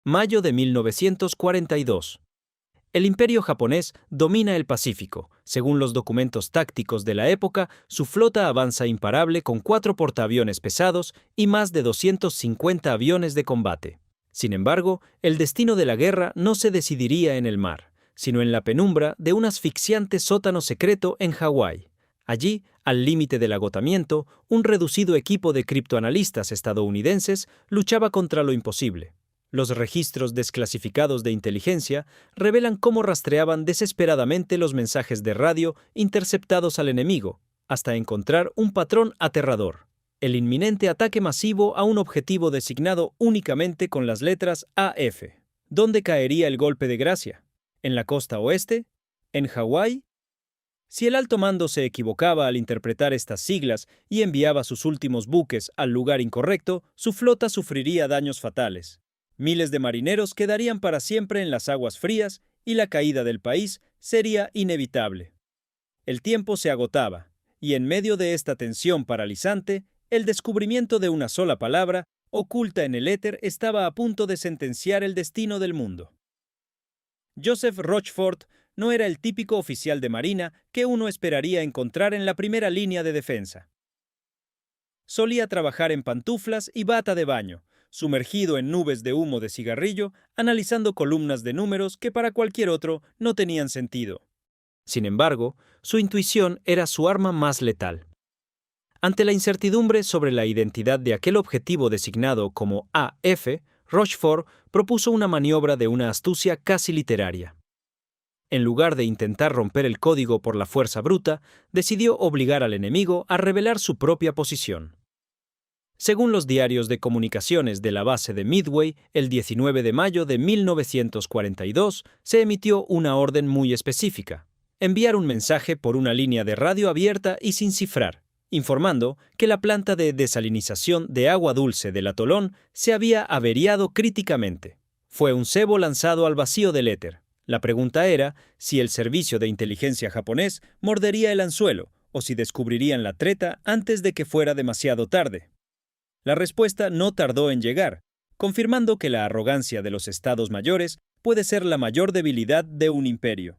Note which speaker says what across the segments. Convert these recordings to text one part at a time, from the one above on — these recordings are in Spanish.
Speaker 1: Mayo de 1942. El Imperio japonés domina el Pacífico. Según los documentos tácticos de la época, su flota avanza imparable con 4 portaaviones pesados y más de 250 aviones de combate. Sin embargo, el destino de la guerra no se decidiría en el mar, sino en la penumbra de un asfixiante sótano secreto en Hawái. Allí, al límite del agotamiento, un reducido equipo de criptoanalistas estadounidenses luchaba contra lo imposible. Los registros desclasificados de inteligencia revelan cómo rastreaban desesperadamente los mensajes de radio interceptados al enemigo, hasta encontrar un patrón aterrador: el inminente ataque masivo a un objetivo designado únicamente con las letras AF. ¿Dónde caería el golpe de gracia? ¿En la costa oeste? ¿En Hawái? Si el alto mando se equivocaba al interpretar estas siglas y enviaba sus últimos buques al lugar incorrecto, su flota sufriría daños fatales. Miles de marineros quedarían para siempre en las aguas frías y la caída del país sería inevitable. El tiempo se agotaba, y en medio de esta tensión paralizante, el descubrimiento de una sola palabra, oculta en el éter, estaba a punto de sentenciar el destino del mundo. Joseph Rochefort no era el típico oficial de marina que uno esperaría encontrar en la primera línea de defensa. Solía trabajar en pantuflas y bata de baño, sumergido en nubes de humo de cigarrillo, analizando columnas de números que para cualquier otro no tenían sentido. Sin embargo, su intuición era su arma más letal. Ante la incertidumbre sobre la identidad de aquel objetivo designado como AF, Rochefort propuso una maniobra de una astucia casi literaria. En lugar de intentar romper el código por la fuerza bruta, decidió obligar al enemigo a revelar su propia posición. Según los diarios de comunicaciones de la base de Midway, el 19 de mayo de 1942 se emitió una orden muy específica: enviar un mensaje por una línea de radio abierta y sin cifrar, informando que la planta de desalinización de agua dulce del atolón se había averiado críticamente. Fue un cebo lanzado al vacío del éter. La pregunta era si el servicio de inteligencia japonés mordería el anzuelo o si descubrirían la treta antes de que fuera demasiado tarde. La respuesta no tardó en llegar, confirmando que la arrogancia de los estados mayores puede ser la mayor debilidad de un imperio.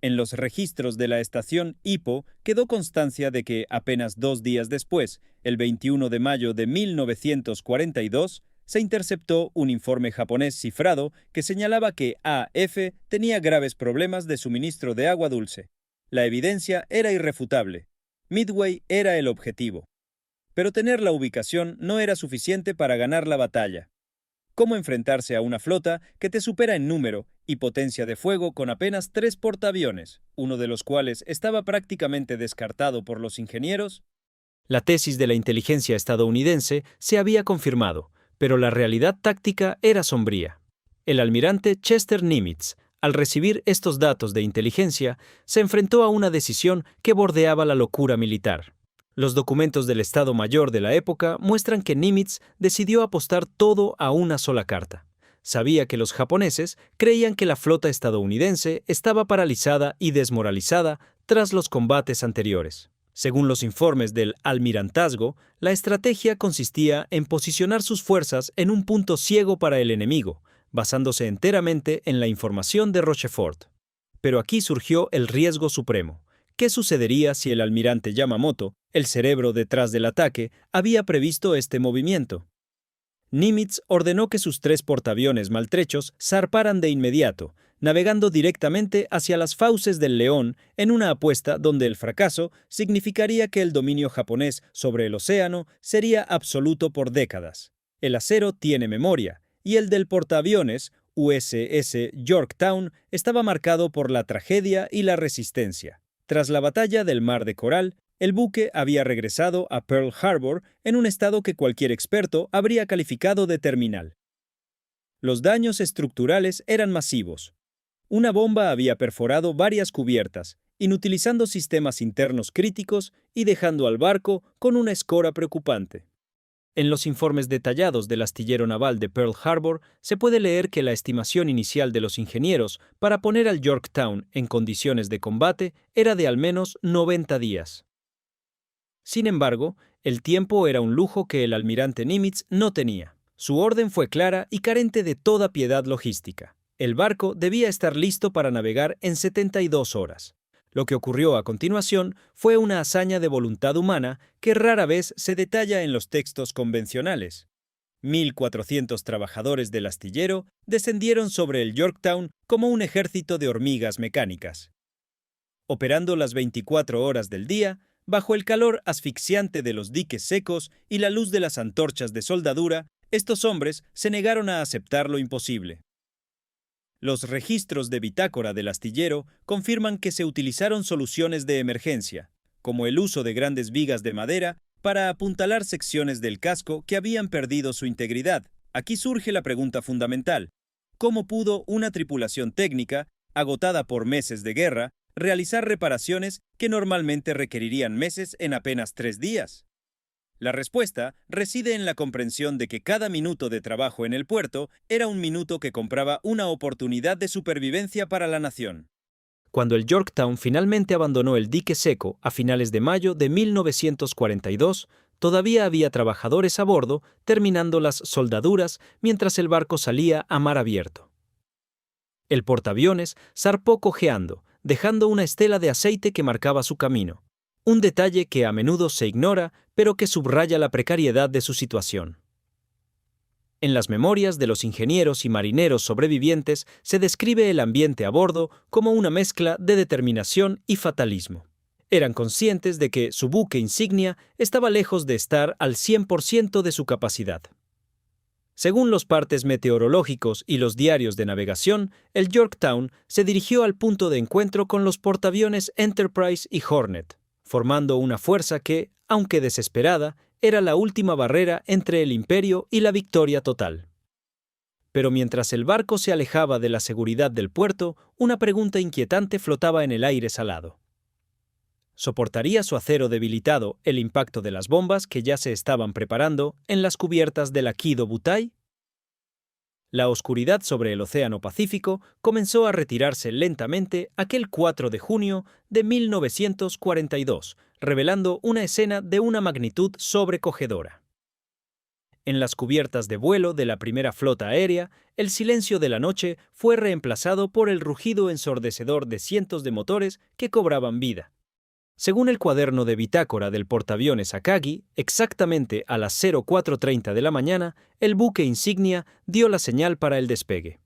Speaker 1: En los registros de la estación Ippo quedó constancia de que apenas 2 días después, el 21 de mayo de 1942, se interceptó un informe japonés cifrado que señalaba que AF tenía graves problemas de suministro de agua dulce. La evidencia era irrefutable. Midway era el objetivo. Pero tener la ubicación no era suficiente para ganar la batalla. ¿Cómo enfrentarse a una flota que te supera en número y potencia de fuego con apenas 3 portaaviones, uno de los cuales estaba prácticamente descartado por los ingenieros? La tesis de la inteligencia estadounidense se había confirmado, pero la realidad táctica era sombría. El almirante Chester Nimitz, al recibir estos datos de inteligencia, se enfrentó a una decisión que bordeaba la locura militar. Los documentos del Estado Mayor de la época muestran que Nimitz decidió apostar todo a una sola carta. Sabía que los japoneses creían que la flota estadounidense estaba paralizada y desmoralizada tras los combates anteriores. Según los informes del almirantazgo, la estrategia consistía en posicionar sus fuerzas en un punto ciego para el enemigo, basándose enteramente en la información de Rochefort. Pero aquí surgió el riesgo supremo. ¿Qué sucedería si el almirante Yamamoto, el cerebro detrás del ataque, había previsto este movimiento? Nimitz ordenó que sus 3 portaaviones maltrechos zarparan de inmediato, navegando directamente hacia las fauces del León en una apuesta donde el fracaso significaría que el dominio japonés sobre el océano sería absoluto por décadas. El acero tiene memoria, y el del portaaviones USS Yorktown estaba marcado por la tragedia y la resistencia. Tras la batalla del Mar de Coral, el buque había regresado a Pearl Harbor en un estado que cualquier experto habría calificado de terminal. Los daños estructurales eran masivos. Una bomba había perforado varias cubiertas, inutilizando sistemas internos críticos y dejando al barco con una escora preocupante. En los informes detallados del astillero naval de Pearl Harbor se puede leer que la estimación inicial de los ingenieros para poner al Yorktown en condiciones de combate era de al menos 90 días. Sin embargo, el tiempo era un lujo que el almirante Nimitz no tenía. Su orden fue clara y carente de toda piedad logística. El barco debía estar listo para navegar en 72 horas. Lo que ocurrió a continuación fue una hazaña de voluntad humana que rara vez se detalla en los textos convencionales. 1.400 trabajadores del astillero descendieron sobre el Yorktown como un ejército de hormigas mecánicas. Operando las 24 horas del día, bajo el calor asfixiante de los diques secos y la luz de las antorchas de soldadura, estos hombres se negaron a aceptar lo imposible. Los registros de bitácora del astillero confirman que se utilizaron soluciones de emergencia, como el uso de grandes vigas de madera para apuntalar secciones del casco que habían perdido su integridad. Aquí surge la pregunta fundamental: ¿cómo pudo una tripulación técnica, agotada por meses de guerra, realizar reparaciones que normalmente requerirían meses en apenas 3 días? La respuesta reside en la comprensión de que cada minuto de trabajo en el puerto era un minuto que compraba una oportunidad de supervivencia para la nación. Cuando el Yorktown finalmente abandonó el dique seco a finales de mayo de 1942, todavía había trabajadores a bordo terminando las soldaduras mientras el barco salía a mar abierto. El portaaviones zarpó cojeando, dejando una estela de aceite que marcaba su camino. Un detalle que a menudo se ignora, pero que subraya la precariedad de su situación. En las memorias de los ingenieros y marineros sobrevivientes se describe el ambiente a bordo como una mezcla de determinación y fatalismo. Eran conscientes de que su buque insignia estaba lejos de estar al 100% de su capacidad. Según los partes meteorológicos y los diarios de navegación, el Yorktown se dirigió al punto de encuentro con los portaaviones Enterprise y Hornet, formando una fuerza que, aunque desesperada, era la última barrera entre el imperio y la victoria total. Pero mientras el barco se alejaba de la seguridad del puerto, una pregunta inquietante flotaba en el aire salado. ¿Soportaría su acero debilitado el impacto de las bombas que ya se estaban preparando en las cubiertas del Kido Butai? La oscuridad sobre el Océano Pacífico comenzó a retirarse lentamente aquel 4 de junio de 1942, revelando una escena de una magnitud sobrecogedora. En las cubiertas de vuelo de la primera flota aérea, el silencio de la noche fue reemplazado por el rugido ensordecedor de cientos de motores que cobraban vida. Según el cuaderno de bitácora del portaaviones Akagi, exactamente a las 04:30 de la mañana, el buque insignia dio la señal para el despegue.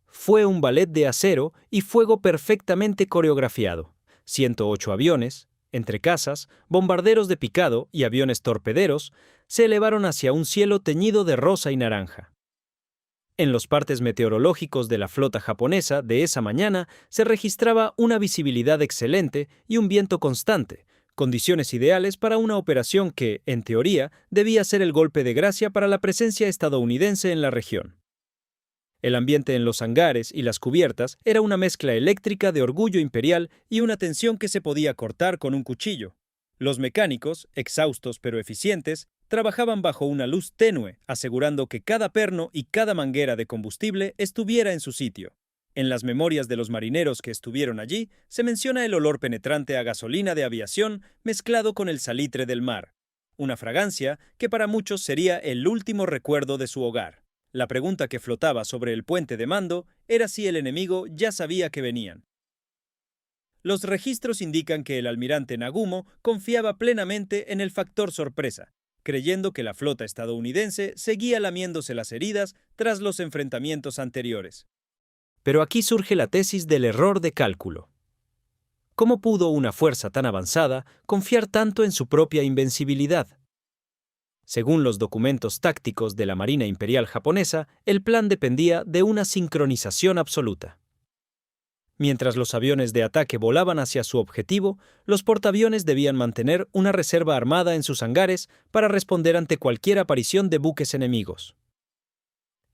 Speaker 1: Fue un ballet de acero y fuego perfectamente coreografiado. 108 aviones, entre cazas, bombarderos de picado y aviones torpederos, se elevaron hacia un cielo teñido de rosa y naranja. En los partes meteorológicos de la flota japonesa de esa mañana se registraba una visibilidad excelente y un viento constante, condiciones ideales para una operación que, en teoría, debía ser el golpe de gracia para la presencia estadounidense en la región. El ambiente en los hangares y las cubiertas era una mezcla eléctrica de orgullo imperial y una tensión que se podía cortar con un cuchillo. Los mecánicos, exhaustos pero eficientes, trabajaban bajo una luz tenue, asegurando que cada perno y cada manguera de combustible estuviera en su sitio. En las memorias de los marineros que estuvieron allí, se menciona el olor penetrante a gasolina de aviación mezclado con el salitre del mar, una fragancia que para muchos sería el último recuerdo de su hogar. La pregunta que flotaba sobre el puente de mando era si el enemigo ya sabía que venían. Los registros indican que el almirante Nagumo confiaba plenamente en el factor sorpresa, creyendo que la flota estadounidense seguía lamiéndose las heridas tras los enfrentamientos anteriores. Pero aquí surge la tesis del error de cálculo. ¿Cómo pudo una fuerza tan avanzada confiar tanto en su propia invencibilidad? Según los documentos tácticos de la Marina Imperial japonesa, el plan dependía de una sincronización absoluta. Mientras los aviones de ataque volaban hacia su objetivo, los portaaviones debían mantener una reserva armada en sus hangares para responder ante cualquier aparición de buques enemigos.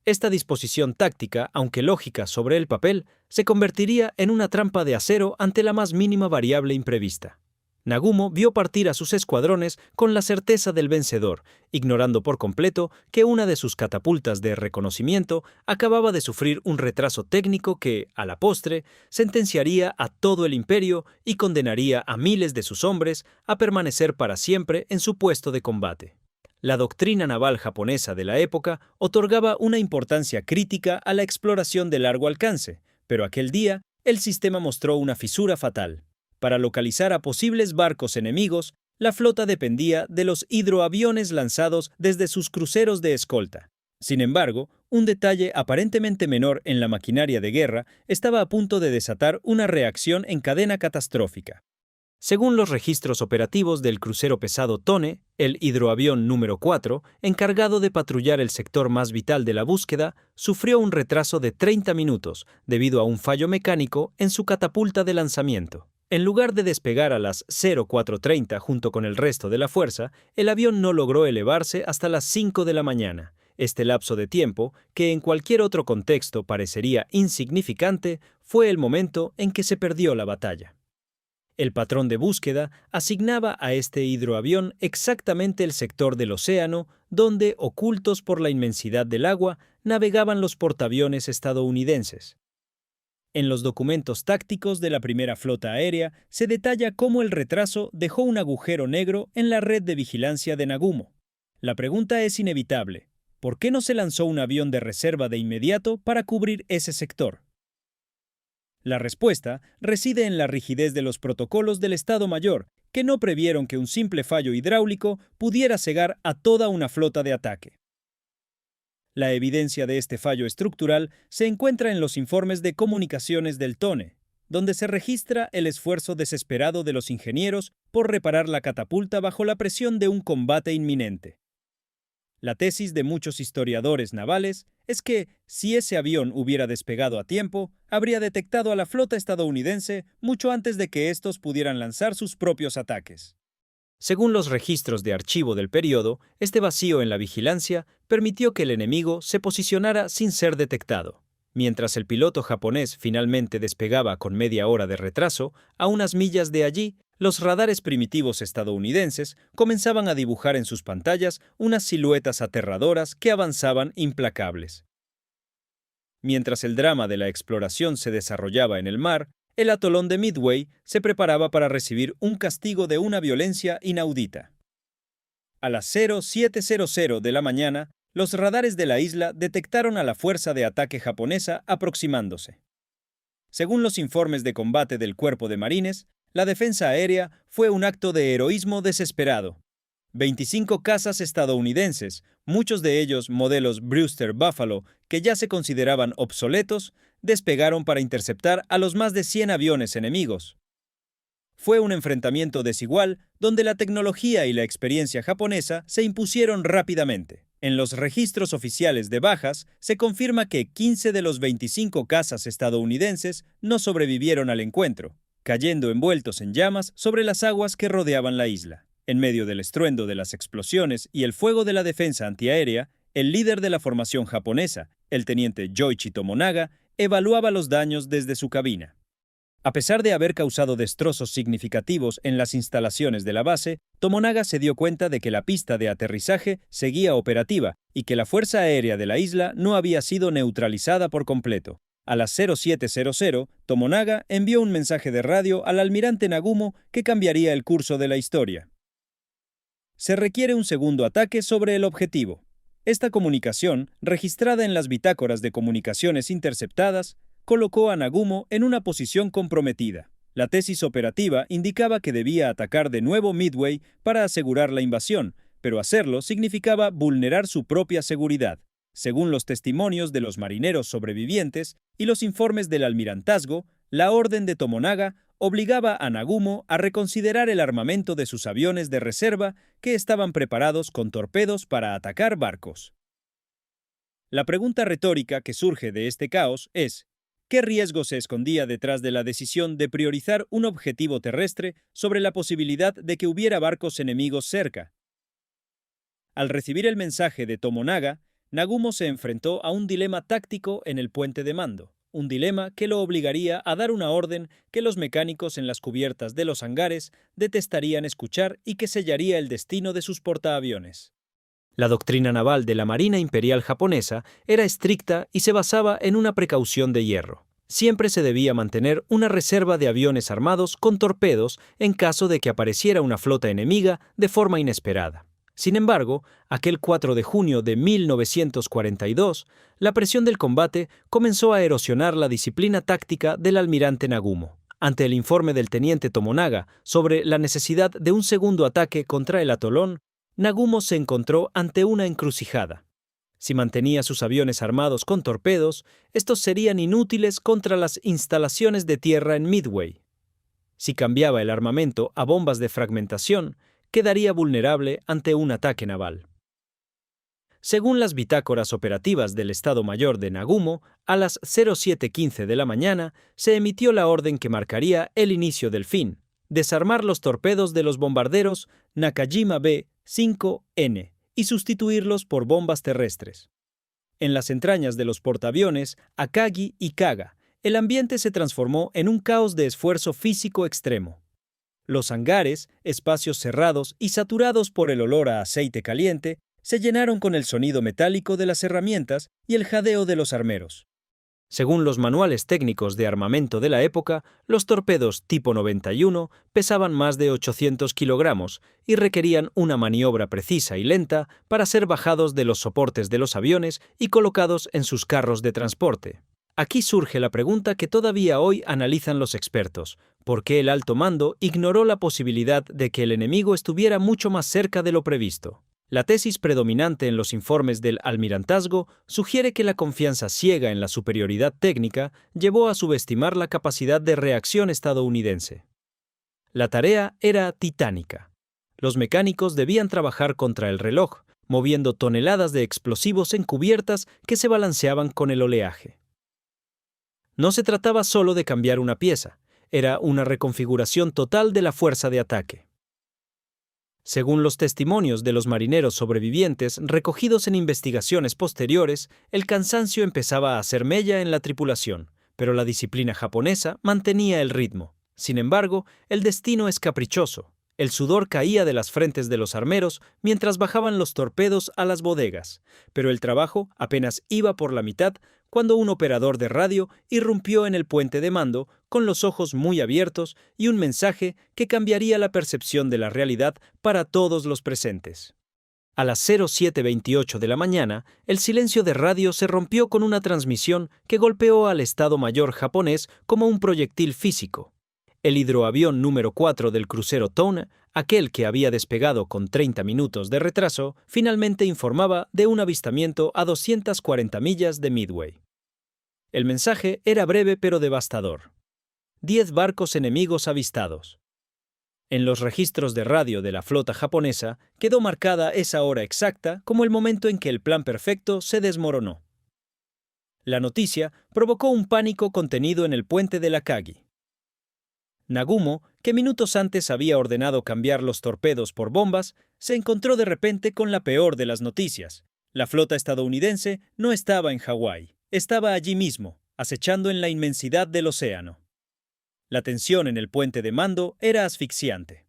Speaker 1: Esta disposición táctica, aunque lógica sobre el papel, se convertiría en una trampa de acero ante la más mínima variable imprevista. Nagumo vio partir a sus escuadrones con la certeza del vencedor, ignorando por completo que una de sus catapultas de reconocimiento acababa de sufrir un retraso técnico que, a la postre, sentenciaría a todo el imperio y condenaría a miles de sus hombres a permanecer para siempre en su puesto de combate. La doctrina naval japonesa de la época otorgaba una importancia crítica a la exploración de largo alcance, pero aquel día el sistema mostró una fisura fatal. Para localizar a posibles barcos enemigos, la flota dependía de los hidroaviones lanzados desde sus cruceros de escolta. Sin embargo, un detalle aparentemente menor en la maquinaria de guerra estaba a punto de desatar una reacción en cadena catastrófica. Según los registros operativos del crucero pesado Tone, el hidroavión número 4, encargado de patrullar el sector más vital de la búsqueda, sufrió un retraso de 30 minutos debido a un fallo mecánico en su catapulta de lanzamiento. En lugar de despegar a las 04:30 junto con el resto de la fuerza, el avión no logró elevarse hasta las 5 de la mañana. Este lapso de tiempo, que en cualquier otro contexto parecería insignificante, fue el momento en que se perdió la batalla. El patrón de búsqueda asignaba a este hidroavión exactamente el sector del océano donde, ocultos por la inmensidad del agua, navegaban los portaaviones estadounidenses. En los documentos tácticos de la primera flota aérea se detalla cómo el retraso dejó un agujero negro en la red de vigilancia de Nagumo. La pregunta es inevitable: ¿por qué no se lanzó un avión de reserva de inmediato para cubrir ese sector? La respuesta reside en la rigidez de los protocolos del Estado Mayor, que no previeron que un simple fallo hidráulico pudiera cegar a toda una flota de ataque. La evidencia de este fallo estructural se encuentra en los informes de comunicaciones del Tone, donde se registra el esfuerzo desesperado de los ingenieros por reparar la catapulta bajo la presión de un combate inminente. La tesis de muchos historiadores navales es que, si ese avión hubiera despegado a tiempo, habría detectado a la flota estadounidense mucho antes de que estos pudieran lanzar sus propios ataques. Según los registros de archivo del periodo, este vacío en la vigilancia permitió que el enemigo se posicionara sin ser detectado. Mientras el piloto japonés finalmente despegaba con media hora de retraso, a unas millas de allí, los radares primitivos estadounidenses comenzaban a dibujar en sus pantallas unas siluetas aterradoras que avanzaban implacables. Mientras el drama de la exploración se desarrollaba en el mar, el atolón de Midway se preparaba para recibir un castigo de una violencia inaudita. A las 07:00 de la mañana, los radares de la isla detectaron a la fuerza de ataque japonesa aproximándose. Según los informes de combate del Cuerpo de Marines, la defensa aérea fue un acto de heroísmo desesperado. 25 cazas estadounidenses, muchos de ellos modelos Brewster Buffalo, que ya se consideraban obsoletos, despegaron para interceptar a los más de 100 aviones enemigos. Fue un enfrentamiento desigual donde la tecnología y la experiencia japonesa se impusieron rápidamente. En los registros oficiales de bajas se confirma que 15 de los 25 cazas estadounidenses no sobrevivieron al encuentro, cayendo envueltos en llamas sobre las aguas que rodeaban la isla. En medio del estruendo de las explosiones y el fuego de la defensa antiaérea, el líder de la formación japonesa, el teniente Yoichi Tomonaga, evaluaba los daños desde su cabina. A pesar de haber causado destrozos significativos en las instalaciones de la base, Tomonaga se dio cuenta de que la pista de aterrizaje seguía operativa y que la fuerza aérea de la isla no había sido neutralizada por completo. A las 07:00, Tomonaga envió un mensaje de radio al almirante Nagumo que cambiaría el curso de la historia. Se requiere un segundo ataque sobre el objetivo. Esta comunicación, registrada en las bitácoras de comunicaciones interceptadas, colocó a Nagumo en una posición comprometida. La tesis operativa indicaba que debía atacar de nuevo Midway para asegurar la invasión, pero hacerlo significaba vulnerar su propia seguridad. Según los testimonios de los marineros sobrevivientes y los informes del almirantazgo, la orden de Tomonaga obligaba a Nagumo a reconsiderar el armamento de sus aviones de reserva que estaban preparados con torpedos para atacar barcos. La pregunta retórica que surge de este caos es: ¿qué riesgo se escondía detrás de la decisión de priorizar un objetivo terrestre sobre la posibilidad de que hubiera barcos enemigos cerca? Al recibir el mensaje de Tomonaga, Nagumo se enfrentó a un dilema táctico en el puente de mando, un dilema que lo obligaría a dar una orden que los mecánicos en las cubiertas de los hangares detestarían escuchar y que sellaría el destino de sus portaaviones. La doctrina naval de la Marina Imperial japonesa era estricta y se basaba en una precaución de hierro. Siempre se debía mantener una reserva de aviones armados con torpedos en caso de que apareciera una flota enemiga de forma inesperada. Sin embargo, aquel 4 de junio de 1942, la presión del combate comenzó a erosionar la disciplina táctica del almirante Nagumo. Ante el informe del teniente Tomonaga sobre la necesidad de un segundo ataque contra el atolón, Nagumo se encontró ante una encrucijada. Si mantenía sus aviones armados con torpedos, estos serían inútiles contra las instalaciones de tierra en Midway. Si cambiaba el armamento a bombas de fragmentación, quedaría vulnerable ante un ataque naval. Según las bitácoras operativas del Estado Mayor de Nagumo, a las 07:15 de la mañana se emitió la orden que marcaría el inicio del fin: desarmar los torpedos de los bombarderos Nakajima B-5N y sustituirlos por bombas terrestres. En las entrañas de los portaaviones Akagi y Kaga, el ambiente se transformó en un caos de esfuerzo físico extremo. Los hangares, espacios cerrados y saturados por el olor a aceite caliente, se llenaron con el sonido metálico de las herramientas y el jadeo de los armeros. Según los manuales técnicos de armamento de la época, los torpedos tipo 91 pesaban más de 800 kilogramos y requerían una maniobra precisa y lenta para ser bajados de los soportes de los aviones y colocados en sus carros de transporte. Aquí surge la pregunta que todavía hoy analizan los expertos: ¿por qué el alto mando ignoró la posibilidad de que el enemigo estuviera mucho más cerca de lo previsto? La tesis predominante en los informes del almirantazgo sugiere que la confianza ciega en la superioridad técnica llevó a subestimar la capacidad de reacción estadounidense. La tarea era titánica. Los mecánicos debían trabajar contra el reloj, moviendo toneladas de explosivos en cubiertas que se balanceaban con el oleaje. No se trataba solo de cambiar una pieza, era una reconfiguración total de la fuerza de ataque. Según los testimonios de los marineros sobrevivientes recogidos en investigaciones posteriores, el cansancio empezaba a hacer mella en la tripulación, pero la disciplina japonesa mantenía el ritmo. Sin embargo, el destino es caprichoso. El sudor caía de las frentes de los armeros mientras bajaban los torpedos a las bodegas, pero el trabajo apenas iba por la mitad cuando un operador de radio irrumpió en el puente de mando con los ojos muy abiertos y un mensaje que cambiaría la percepción de la realidad para todos los presentes. A las 07:28 de la mañana, el silencio de radio se rompió con una transmisión que golpeó al Estado Mayor japonés como un proyectil físico. El hidroavión número 4 del crucero Tone, aquel que había despegado con 30 minutos de retraso, finalmente informaba de un avistamiento a 240 millas de Midway. El mensaje era breve pero devastador: 10 barcos enemigos avistados. En los registros de radio de la flota japonesa quedó marcada esa hora exacta como el momento en que el plan perfecto se desmoronó. La noticia provocó un pánico contenido en el puente de Akagi. Nagumo, que minutos antes había ordenado cambiar los torpedos por bombas, se encontró de repente con la peor de las noticias. La flota estadounidense no estaba en Hawái, estaba allí mismo, acechando en la inmensidad del océano. La tensión en el puente de mando era asfixiante.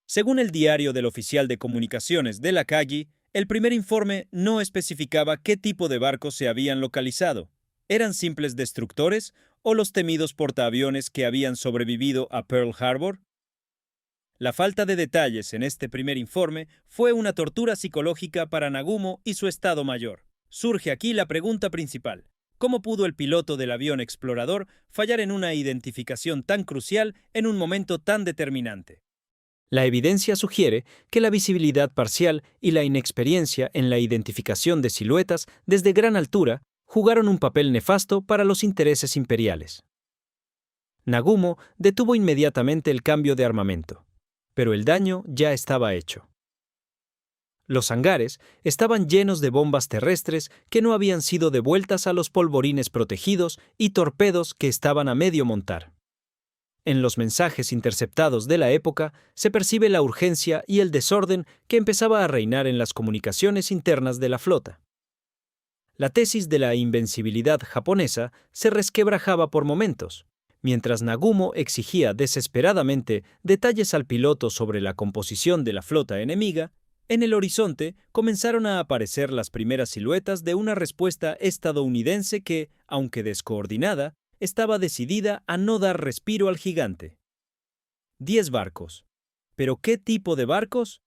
Speaker 1: Según el diario del oficial de comunicaciones de Akagi, el primer informe no especificaba qué tipo de barcos se habían localizado. ¿Eran simples destructores o los temidos portaaviones que habían sobrevivido a Pearl Harbor? La falta de detalles en este primer informe fue una tortura psicológica para Nagumo y su Estado Mayor. Surge aquí la pregunta principal: ¿cómo pudo el piloto del avión explorador fallar en una identificación tan crucial en un momento tan determinante? La evidencia sugiere que la visibilidad parcial y la inexperiencia en la identificación de siluetas desde gran altura jugaron un papel nefasto para los intereses imperiales. Nagumo detuvo inmediatamente el cambio de armamento, pero el daño ya estaba hecho. Los hangares estaban llenos de bombas terrestres que no habían sido devueltas a los polvorines protegidos y torpedos que estaban a medio montar. En los mensajes interceptados de la época se percibe la urgencia y el desorden que empezaba a reinar en las comunicaciones internas de la flota. La tesis de la invencibilidad japonesa se resquebrajaba por momentos. Mientras Nagumo exigía desesperadamente detalles al piloto sobre la composición de la flota enemiga, en el horizonte comenzaron a aparecer las primeras siluetas de una respuesta estadounidense que, aunque descoordinada, estaba decidida a no dar respiro al gigante. 10 barcos. ¿Pero qué tipo de barcos?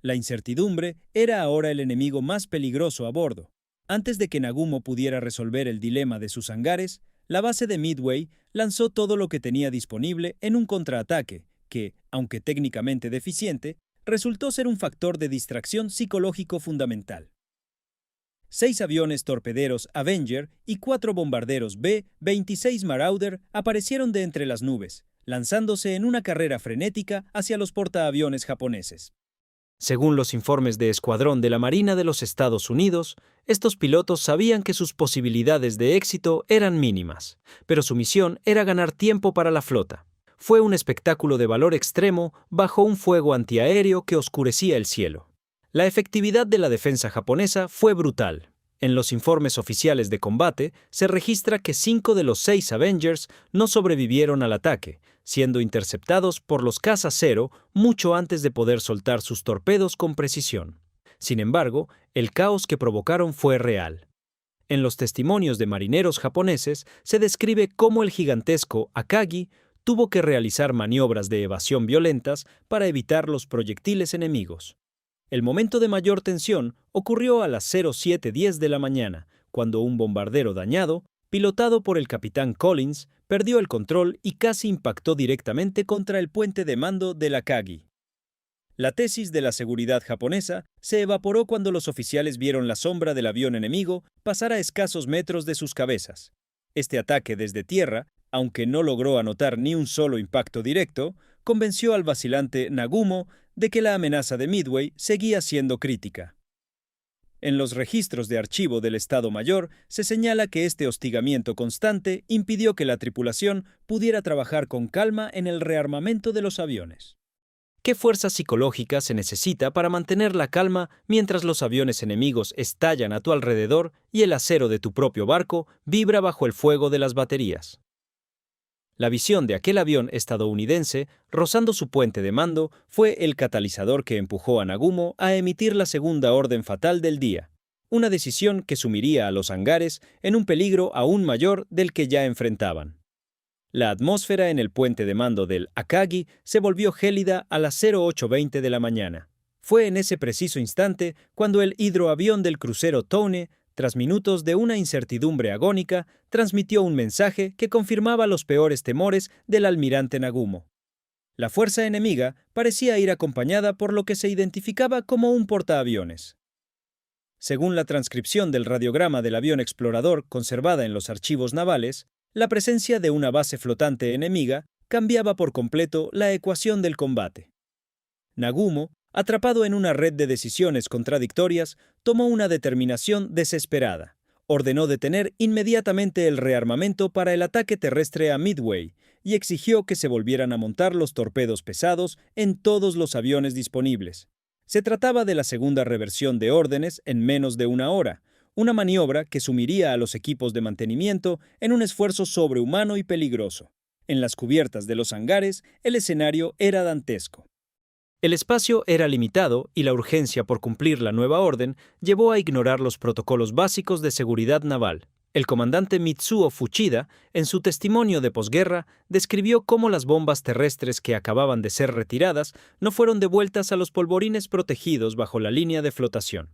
Speaker 1: La incertidumbre era ahora el enemigo más peligroso a bordo. Antes de que Nagumo pudiera resolver el dilema de sus hangares, la base de Midway lanzó todo lo que tenía disponible en un contraataque que, aunque técnicamente deficiente, resultó ser un factor de distracción psicológico fundamental. 6 aviones torpederos Avenger y 4 bombarderos B-26 Marauder aparecieron de entre las nubes, lanzándose en una carrera frenética hacia los portaaviones japoneses. Según los informes de escuadrón de la Marina de los Estados Unidos, estos pilotos sabían que sus posibilidades de éxito eran mínimas, pero su misión era ganar tiempo para la flota. Fue un espectáculo de valor extremo bajo un fuego antiaéreo que oscurecía el cielo. La efectividad de la defensa japonesa fue brutal. En los informes oficiales de combate se registra que 5 de los 6 Avengers no sobrevivieron al ataque, siendo interceptados por los cazas Zero mucho antes de poder soltar sus torpedos con precisión. Sin embargo, el caos que provocaron fue real. En los testimonios de marineros japoneses se describe cómo el gigantesco Akagi tuvo que realizar maniobras de evasión violentas para evitar los proyectiles enemigos. El momento de mayor tensión ocurrió a las 07:10 de la mañana, cuando un bombardero dañado, pilotado por el capitán Collins, perdió el control y casi impactó directamente contra el puente de mando del Akagi. La tesis de la seguridad japonesa se evaporó cuando los oficiales vieron la sombra del avión enemigo pasar a escasos metros de sus cabezas. Este ataque desde tierra, aunque no logró anotar ni un solo impacto directo, convenció al vacilante Nagumo de que la amenaza de Midway seguía siendo crítica. En los registros de archivo del Estado Mayor se señala que este hostigamiento constante impidió que la tripulación pudiera trabajar con calma en el rearmamento de los aviones. ¿Qué fuerza psicológica se necesita para mantener la calma mientras los aviones enemigos estallan a tu alrededor y el acero de tu propio barco vibra bajo el fuego de las baterías? La visión de aquel avión estadounidense, rozando su puente de mando, fue el catalizador que empujó a Nagumo a emitir la segunda orden fatal del día, una decisión que sumiría a los hangares en un peligro aún mayor del que ya enfrentaban. La atmósfera en el puente de mando del Akagi se volvió gélida a las 08:20 de la mañana. Fue en ese preciso instante cuando el hidroavión del crucero Tone, tras minutos de una incertidumbre agónica, transmitió un mensaje que confirmaba los peores temores del almirante Nagumo. La fuerza enemiga parecía ir acompañada por lo que se identificaba como un portaaviones. Según la transcripción del radiograma del avión explorador conservada en los archivos navales, la presencia de una base flotante enemiga cambiaba por completo la ecuación del combate. Nagumo, atrapado en una red de decisiones contradictorias, tomó una determinación desesperada. Ordenó detener inmediatamente el rearmamento para el ataque terrestre a Midway y exigió que se volvieran a montar los torpedos pesados en todos los aviones disponibles. Se trataba de la segunda reversión de órdenes en menos de una hora, una maniobra que sumiría a los equipos de mantenimiento en un esfuerzo sobrehumano y peligroso. En las cubiertas de los hangares, el escenario era dantesco. El espacio era limitado y la urgencia por cumplir la nueva orden llevó a ignorar los protocolos básicos de seguridad naval. El comandante Mitsuo Fuchida, en su testimonio de posguerra, describió cómo las bombas terrestres que acababan de ser retiradas no fueron devueltas a los polvorines protegidos bajo la línea de flotación.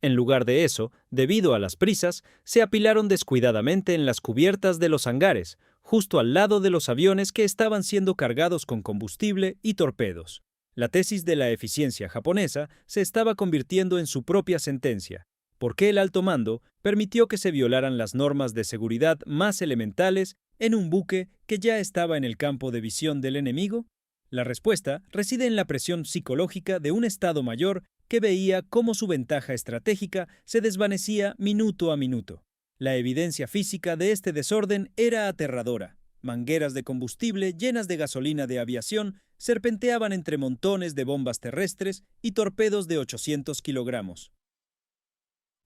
Speaker 1: En lugar de eso, debido a las prisas, se apilaron descuidadamente en las cubiertas de los hangares, justo al lado de los aviones que estaban siendo cargados con combustible y torpedos. La tesis de la eficiencia japonesa se estaba convirtiendo en su propia sentencia, porque el alto mando permitió que se violaran las normas de seguridad más elementales en un buque que ya estaba en el campo de visión del enemigo. La respuesta reside en la presión psicológica de un Estado Mayor que veía cómo su ventaja estratégica se desvanecía minuto a minuto. La evidencia física de este desorden era aterradora. Mangueras de combustible llenas de gasolina de aviación serpenteaban entre montones de bombas terrestres y torpedos de 800 kilogramos.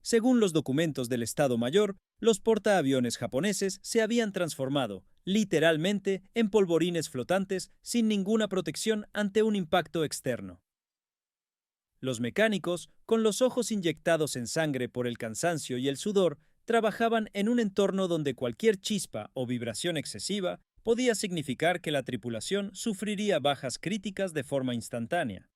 Speaker 1: Según los documentos del Estado Mayor, los portaaviones japoneses se habían transformado, literalmente, en polvorines flotantes sin ninguna protección ante un impacto externo. Los mecánicos, con los ojos inyectados en sangre por el cansancio y el sudor, trabajaban en un entorno donde cualquier chispa o vibración excesiva podía significar que la tripulación sufriría bajas críticas de forma instantánea.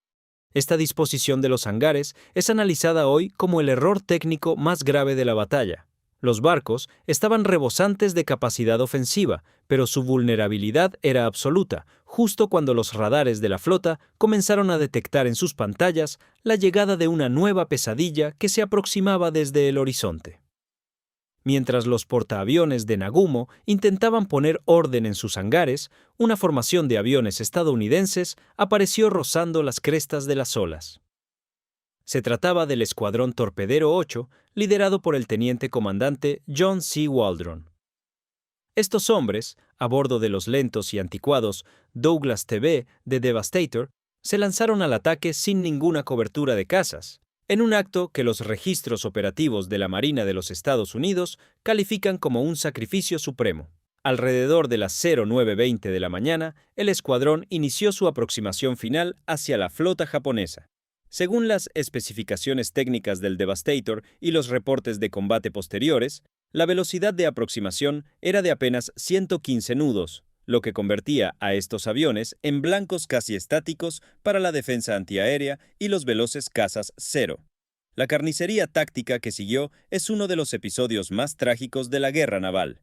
Speaker 1: Esta disposición de los hangares es analizada hoy como el error técnico más grave de la batalla. Los barcos estaban rebosantes de capacidad ofensiva, pero su vulnerabilidad era absoluta, justo cuando los radares de la flota comenzaron a detectar en sus pantallas la llegada de una nueva pesadilla que se aproximaba desde el horizonte. Mientras los portaaviones de Nagumo intentaban poner orden en sus hangares, una formación de aviones estadounidenses apareció rozando las crestas de las olas. Se trataba del Escuadrón Torpedero 8, liderado por el teniente comandante John C. Waldron. Estos hombres, a bordo de los lentos y anticuados Douglas TB de Devastator, se lanzaron al ataque sin ninguna cobertura de cazas, en un acto que los registros operativos de la Marina de los Estados Unidos califican como un sacrificio supremo. Alrededor de las 09:20 de la mañana, el escuadrón inició su aproximación final hacia la flota japonesa. Según las especificaciones técnicas del Devastator y los reportes de combate posteriores, la velocidad de aproximación era de apenas 115 nudos, lo que convertía a estos aviones en blancos casi estáticos para la defensa antiaérea y los veloces cazas cero. La carnicería táctica que siguió es uno de los episodios más trágicos de la guerra naval.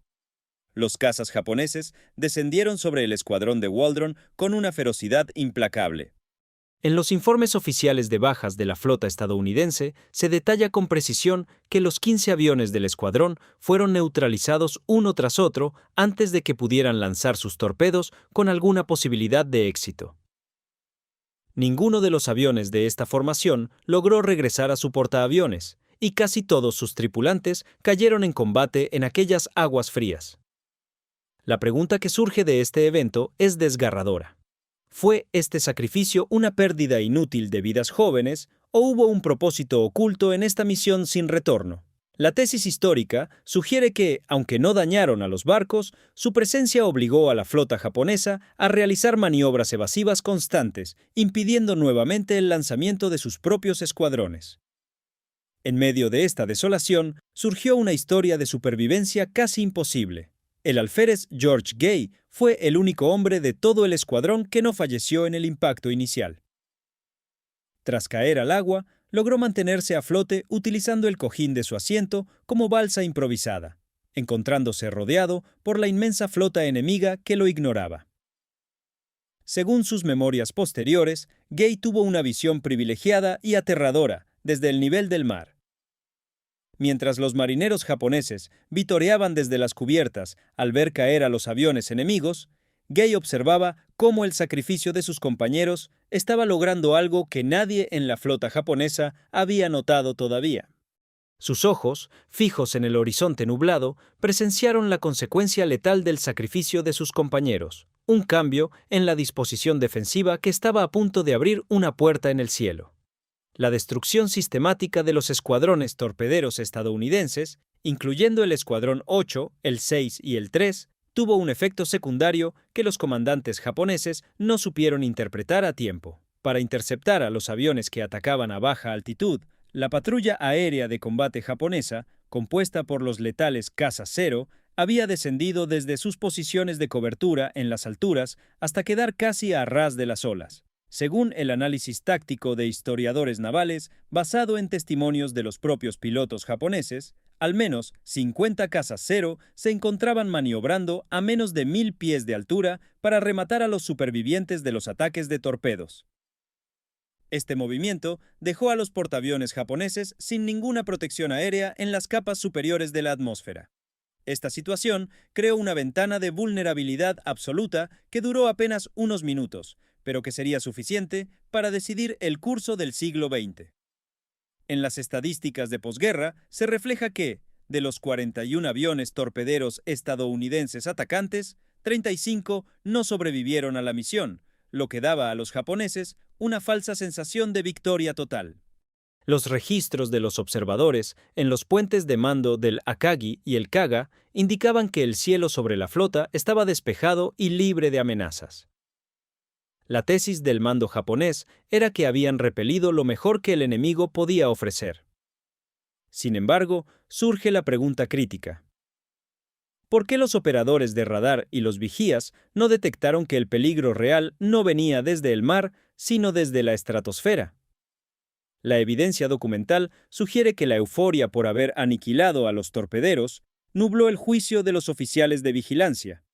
Speaker 1: Los cazas japoneses descendieron sobre el escuadrón de Waldron con una ferocidad implacable. En los informes oficiales de bajas de la flota estadounidense se detalla con precisión que los 15 aviones del escuadrón fueron neutralizados uno tras otro antes de que pudieran lanzar sus torpedos con alguna posibilidad de éxito. Ninguno de los aviones de esta formación logró regresar a su portaaviones, y casi todos sus tripulantes cayeron en combate en aquellas aguas frías. La pregunta que surge de este evento es desgarradora. ¿Fue este sacrificio una pérdida inútil de vidas jóvenes o hubo un propósito oculto en esta misión sin retorno? La tesis histórica sugiere que, aunque no dañaron a los barcos, su presencia obligó a la flota japonesa a realizar maniobras evasivas constantes, impidiendo nuevamente el lanzamiento de sus propios escuadrones. En medio de esta desolación, surgió una historia de supervivencia casi imposible. El alférez George Gay fue el único hombre de todo el escuadrón que no falleció en el impacto inicial. Tras caer al agua, logró mantenerse a flote utilizando el cojín de su asiento como balsa improvisada, encontrándose rodeado por la inmensa flota enemiga que lo ignoraba. Según sus memorias posteriores, Gay tuvo una visión privilegiada y aterradora desde el nivel del mar. Mientras los marineros japoneses vitoreaban desde las cubiertas al ver caer a los aviones enemigos, Gay observaba cómo el sacrificio de sus compañeros estaba logrando algo que nadie en la flota japonesa había notado todavía. Sus ojos, fijos en el horizonte nublado, presenciaron la consecuencia letal del sacrificio de sus compañeros, un cambio en la disposición defensiva que estaba a punto de abrir una puerta en el cielo. La destrucción sistemática de los escuadrones torpederos estadounidenses, incluyendo el Escuadrón 8, el 6 y el 3, tuvo un efecto secundario que los comandantes japoneses no supieron interpretar a tiempo. Para interceptar a los aviones que atacaban a baja altitud, la patrulla aérea de combate japonesa, compuesta por los letales Caza Cero, había descendido desde sus posiciones de cobertura en las alturas hasta quedar casi a ras de las olas. Según el análisis táctico de historiadores navales, basado en testimonios de los propios pilotos japoneses, al menos 50 cazas cero se encontraban maniobrando a menos de 1000 pies de altura para rematar a los supervivientes de los ataques de torpedos. Este movimiento dejó a los portaaviones japoneses sin ninguna protección aérea en las capas superiores de la atmósfera. Esta situación creó una ventana de vulnerabilidad absoluta que duró apenas unos minutos, pero que sería suficiente para decidir el curso del siglo XX. En las estadísticas de posguerra se refleja que, de los 41 aviones torpederos estadounidenses atacantes, 35 no sobrevivieron a la misión, lo que daba a los japoneses una falsa sensación de victoria total. Los registros de los observadores en los puentes de mando del Akagi y el Kaga indicaban que el cielo sobre la flota estaba despejado y libre de amenazas. La tesis del mando japonés era que habían repelido lo mejor que el enemigo podía ofrecer. Sin embargo, surge la pregunta crítica. ¿Por qué los operadores de radar y los vigías no detectaron que el peligro real no venía desde el mar, sino desde la estratosfera? La evidencia documental sugiere que la euforia por haber aniquilado a los torpederos nubló el juicio de los oficiales de vigilancia.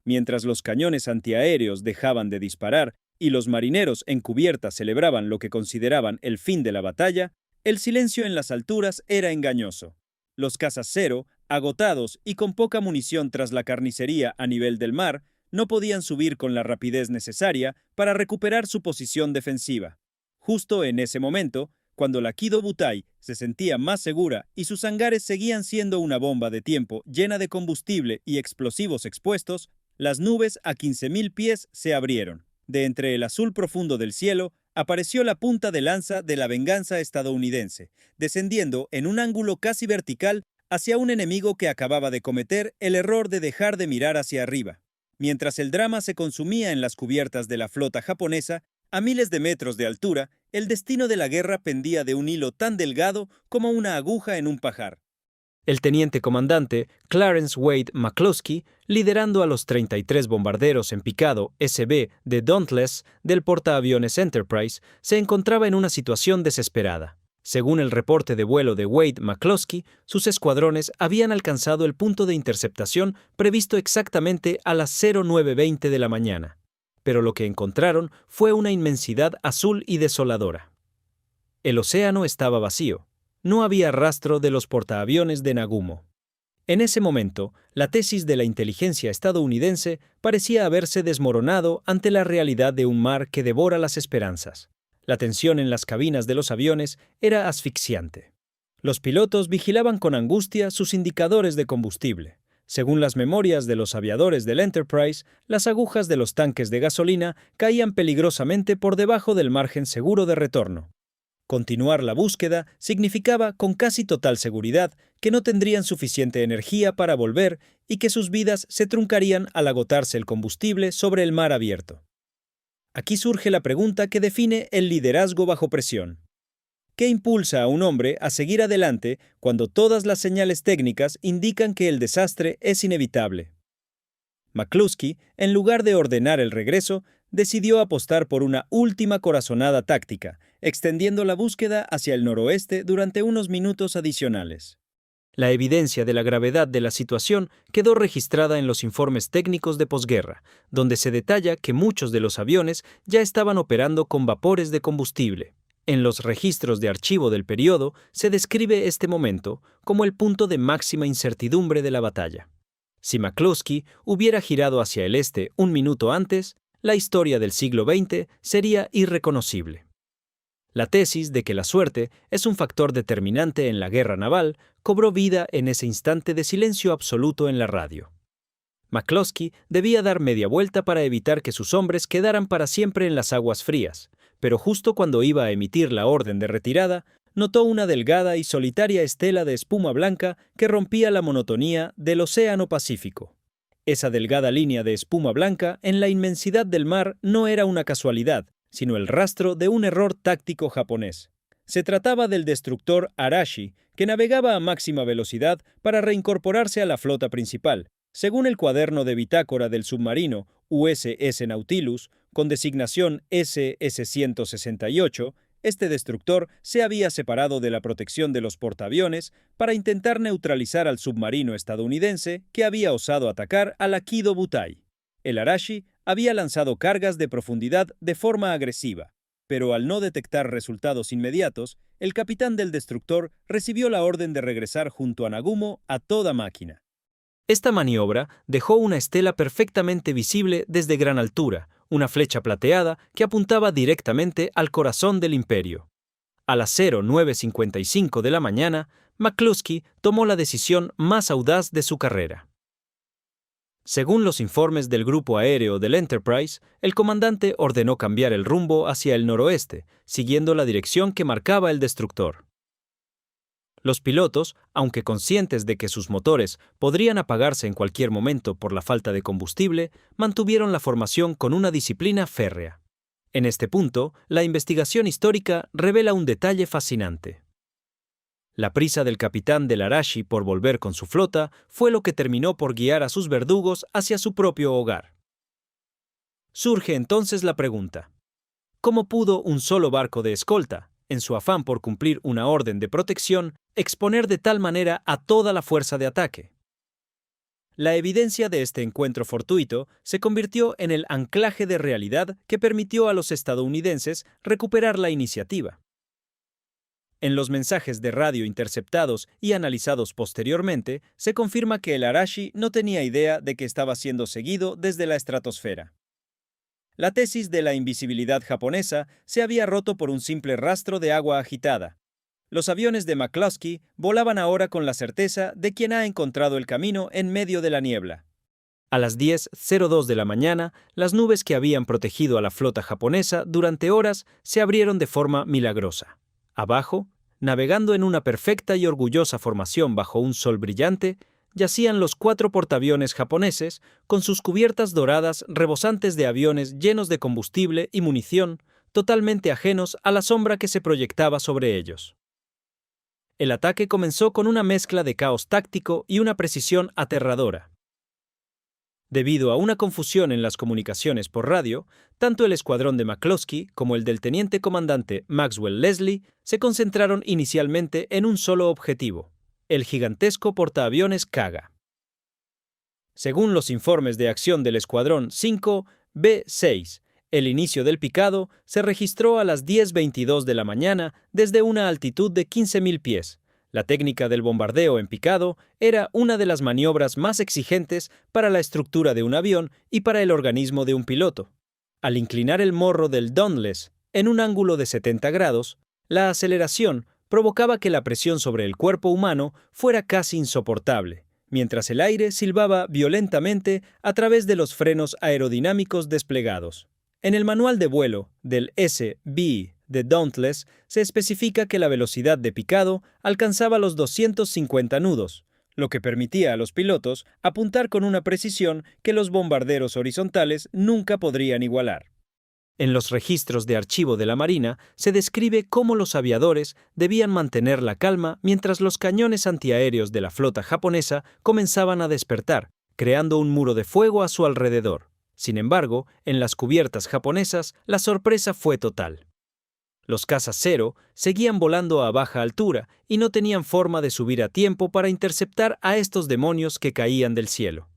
Speaker 1: Mientras los cañones antiaéreos dejaban de disparar y los marineros en cubierta celebraban lo que consideraban el fin de la batalla, el silencio en las alturas era engañoso. Los cazas Cero, agotados y con poca munición tras la carnicería a nivel del mar, no podían subir con la rapidez necesaria para recuperar su posición defensiva. Justo en ese momento, cuando la Kido Butai se sentía más segura y sus hangares seguían siendo una bomba de tiempo llena de combustible y explosivos expuestos, las nubes a 15.000 pies se abrieron. De entre el azul profundo del cielo, apareció la punta de lanza de la venganza estadounidense, descendiendo en un ángulo casi vertical hacia un enemigo que acababa de cometer el error de dejar de mirar hacia arriba. Mientras el drama se consumía en las cubiertas de la flota japonesa, a miles de metros de altura, el destino de la guerra pendía de un hilo tan delgado como una aguja en un pajar. El teniente comandante Clarence Wade McCloskey, liderando a los 33 bombarderos en picado SB de Dauntless del portaaviones Enterprise, se encontraba en una situación desesperada. Según el reporte de vuelo de Wade McCloskey, sus escuadrones habían alcanzado el punto de interceptación previsto exactamente a las 09:20 de la mañana. Pero lo que encontraron fue una inmensidad azul y desoladora. El océano estaba vacío. No había rastro de los portaaviones de Nagumo. En ese momento, la tesis de la inteligencia estadounidense parecía haberse desmoronado ante la realidad de un mar que devora las esperanzas. La tensión en las cabinas de los aviones era asfixiante. Los pilotos vigilaban con angustia sus indicadores de combustible. Según las memorias de los aviadores del Enterprise, las agujas de los tanques de gasolina caían peligrosamente por debajo del margen seguro de retorno. Continuar la búsqueda significaba con casi total seguridad que no tendrían suficiente energía para volver y que sus vidas se truncarían al agotarse el combustible sobre el mar abierto. Aquí surge la pregunta que define el liderazgo bajo presión. ¿Qué impulsa a un hombre a seguir adelante cuando todas las señales técnicas indican que el desastre es inevitable? McCloskey, en lugar de ordenar el regreso, decidió apostar por una última corazonada táctica, extendiendo la búsqueda hacia el noroeste durante unos minutos adicionales. La evidencia de la gravedad de la situación quedó registrada en los informes técnicos de posguerra, donde se detalla que muchos de los aviones ya estaban operando con vapores de combustible. En los registros de archivo del periodo se describe este momento como el punto de máxima incertidumbre de la batalla. Si McCloskey hubiera girado hacia el este un minuto antes, la historia del siglo XX sería irreconocible. La tesis de que la suerte es un factor determinante en la guerra naval cobró vida en ese instante de silencio absoluto en la radio. McCloskey debía dar media vuelta para evitar que sus hombres quedaran para siempre en las aguas frías, pero justo cuando iba a emitir la orden de retirada, notó una delgada y solitaria estela de espuma blanca que rompía la monotonía del Océano Pacífico. Esa delgada línea de espuma blanca en la inmensidad del mar no era una casualidad, sino el rastro de un error táctico japonés. Se trataba del destructor Arashi, que navegaba a máxima velocidad para reincorporarse a la flota principal. Según el cuaderno de bitácora del submarino USS Nautilus, con designación SS-168, este destructor se había separado de la protección de los portaaviones para intentar neutralizar al submarino estadounidense que había osado atacar a la Kido Butai. El Arashi había lanzado cargas de profundidad de forma agresiva, pero al no detectar resultados inmediatos, el capitán del destructor recibió la orden de regresar junto a Nagumo a toda máquina. Esta maniobra dejó una estela perfectamente visible desde gran altura, una flecha plateada que apuntaba directamente al corazón del imperio. A las 09:55 de la mañana, McCloskey tomó la decisión más audaz de su carrera. Según los informes del grupo aéreo del Enterprise, el comandante ordenó cambiar el rumbo hacia el noroeste, siguiendo la dirección que marcaba el destructor. Los pilotos, aunque conscientes de que sus motores podrían apagarse en cualquier momento por la falta de combustible, mantuvieron la formación con una disciplina férrea. En este punto, la investigación histórica revela un detalle fascinante. La prisa del capitán del Arashi por volver con su flota fue lo que terminó por guiar a sus verdugos hacia su propio hogar. Surge entonces la pregunta: ¿cómo pudo un solo barco de escolta, en su afán por cumplir una orden de protección, exponer de tal manera a toda la fuerza de ataque. La evidencia de este encuentro fortuito se convirtió en el anclaje de realidad que permitió a los estadounidenses recuperar la iniciativa. En los mensajes de radio interceptados y analizados posteriormente, se confirma que el Arashi no tenía idea de que estaba siendo seguido desde la estratosfera. La tesis de la invisibilidad japonesa se había roto por un simple rastro de agua agitada. Los aviones de McCloskey volaban ahora con la certeza de quien ha encontrado el camino en medio de la niebla. A las 10:02 de la mañana, las nubes que habían protegido a la flota japonesa durante horas se abrieron de forma milagrosa. Abajo, navegando en una perfecta y orgullosa formación bajo un sol brillante, yacían los 4 portaaviones japoneses con sus cubiertas doradas rebosantes de aviones llenos de combustible y munición, totalmente ajenos a la sombra que se proyectaba sobre ellos. El ataque comenzó con una mezcla de caos táctico y una precisión aterradora. Debido a una confusión en las comunicaciones por radio, tanto el escuadrón de McCloskey como el del teniente comandante Maxwell Leslie se concentraron inicialmente en un solo objetivo: el gigantesco portaaviones Kaga. Según los informes de acción del escuadrón 5B6, el inicio del picado se registró a las 10:22 de la mañana desde una altitud de 15.000 pies. La técnica del bombardeo en picado era una de las maniobras más exigentes para la estructura de un avión y para el organismo de un piloto. Al inclinar el morro del Dauntless en un ángulo de 70 grados, la aceleración provocaba que la presión sobre el cuerpo humano fuera casi insoportable, mientras el aire silbaba violentamente a través de los frenos aerodinámicos desplegados. En el manual de vuelo del SB de Dauntless se especifica que la velocidad de picado alcanzaba los 250 nudos, lo que permitía a los pilotos apuntar con una precisión que los bombarderos horizontales nunca podrían igualar. En los registros de archivo de la Marina se describe cómo los aviadores debían mantener la calma mientras los cañones antiaéreos de la flota japonesa comenzaban a despertar, creando un muro de fuego a su alrededor. Sin embargo, en las cubiertas japonesas, la sorpresa fue total. Los cazas Zero seguían volando a baja altura y no tenían forma de subir a tiempo para interceptar a estos demonios que caían del cielo.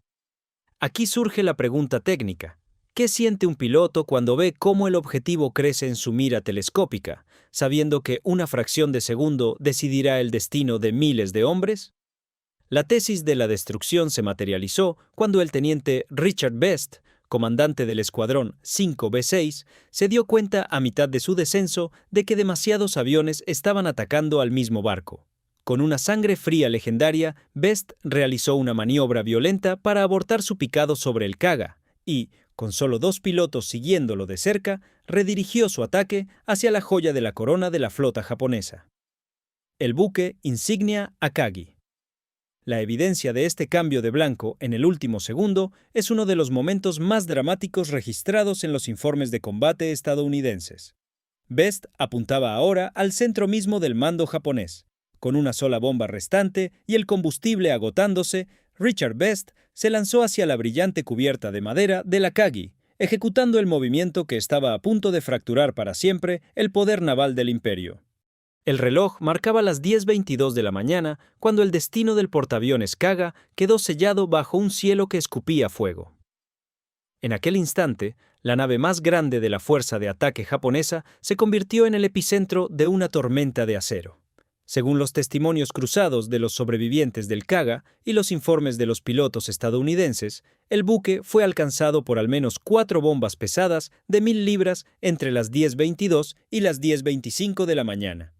Speaker 1: Aquí surge la pregunta técnica: ¿qué siente un piloto cuando ve cómo el objetivo crece en su mira telescópica, sabiendo que una fracción de segundo decidirá el destino de miles de hombres? La tesis de la destrucción se materializó cuando el teniente Richard Best, comandante del escuadrón 5B6, se dio cuenta a mitad de su descenso de que demasiados aviones estaban atacando al mismo barco. Con una sangre fría legendaria, Best realizó una maniobra violenta para abortar su picado sobre el Kaga y, con solo 2 pilotos siguiéndolo de cerca, redirigió su ataque hacia la joya de la corona de la flota japonesa: el buque insignia Akagi. La evidencia de este cambio de blanco en el último segundo es uno de los momentos más dramáticos registrados en los informes de combate estadounidenses. Best apuntaba ahora al centro mismo del mando japonés. Con una sola bomba restante y el combustible agotándose, Richard Best se lanzó hacia la brillante cubierta de madera del Akagi, ejecutando el movimiento que estaba a punto de fracturar para siempre el poder naval del imperio. El reloj marcaba las 10:22 de la mañana cuando el destino del portaaviones Kaga quedó sellado bajo un cielo que escupía fuego. En aquel instante, la nave más grande de la fuerza de ataque japonesa se convirtió en el epicentro de una tormenta de acero. Según los testimonios cruzados de los sobrevivientes del Kaga y los informes de los pilotos estadounidenses, el buque fue alcanzado por al menos 4 bombas pesadas de 1.000 libras entre las 10:22 y las 10:25 de la mañana.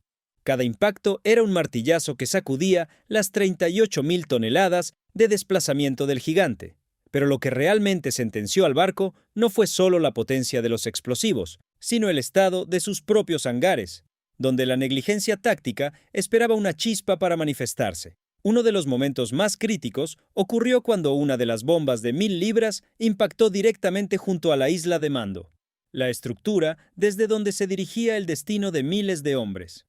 Speaker 1: Cada impacto era un martillazo que sacudía las 38.000 toneladas de desplazamiento del gigante. Pero lo que realmente sentenció al barco no fue solo la potencia de los explosivos, sino el estado de sus propios hangares, donde la negligencia táctica esperaba una chispa para manifestarse. Uno de los momentos más críticos ocurrió cuando una de las bombas de 1.000 libras impactó directamente junto a la isla de mando, la estructura desde donde se dirigía el destino de miles de hombres.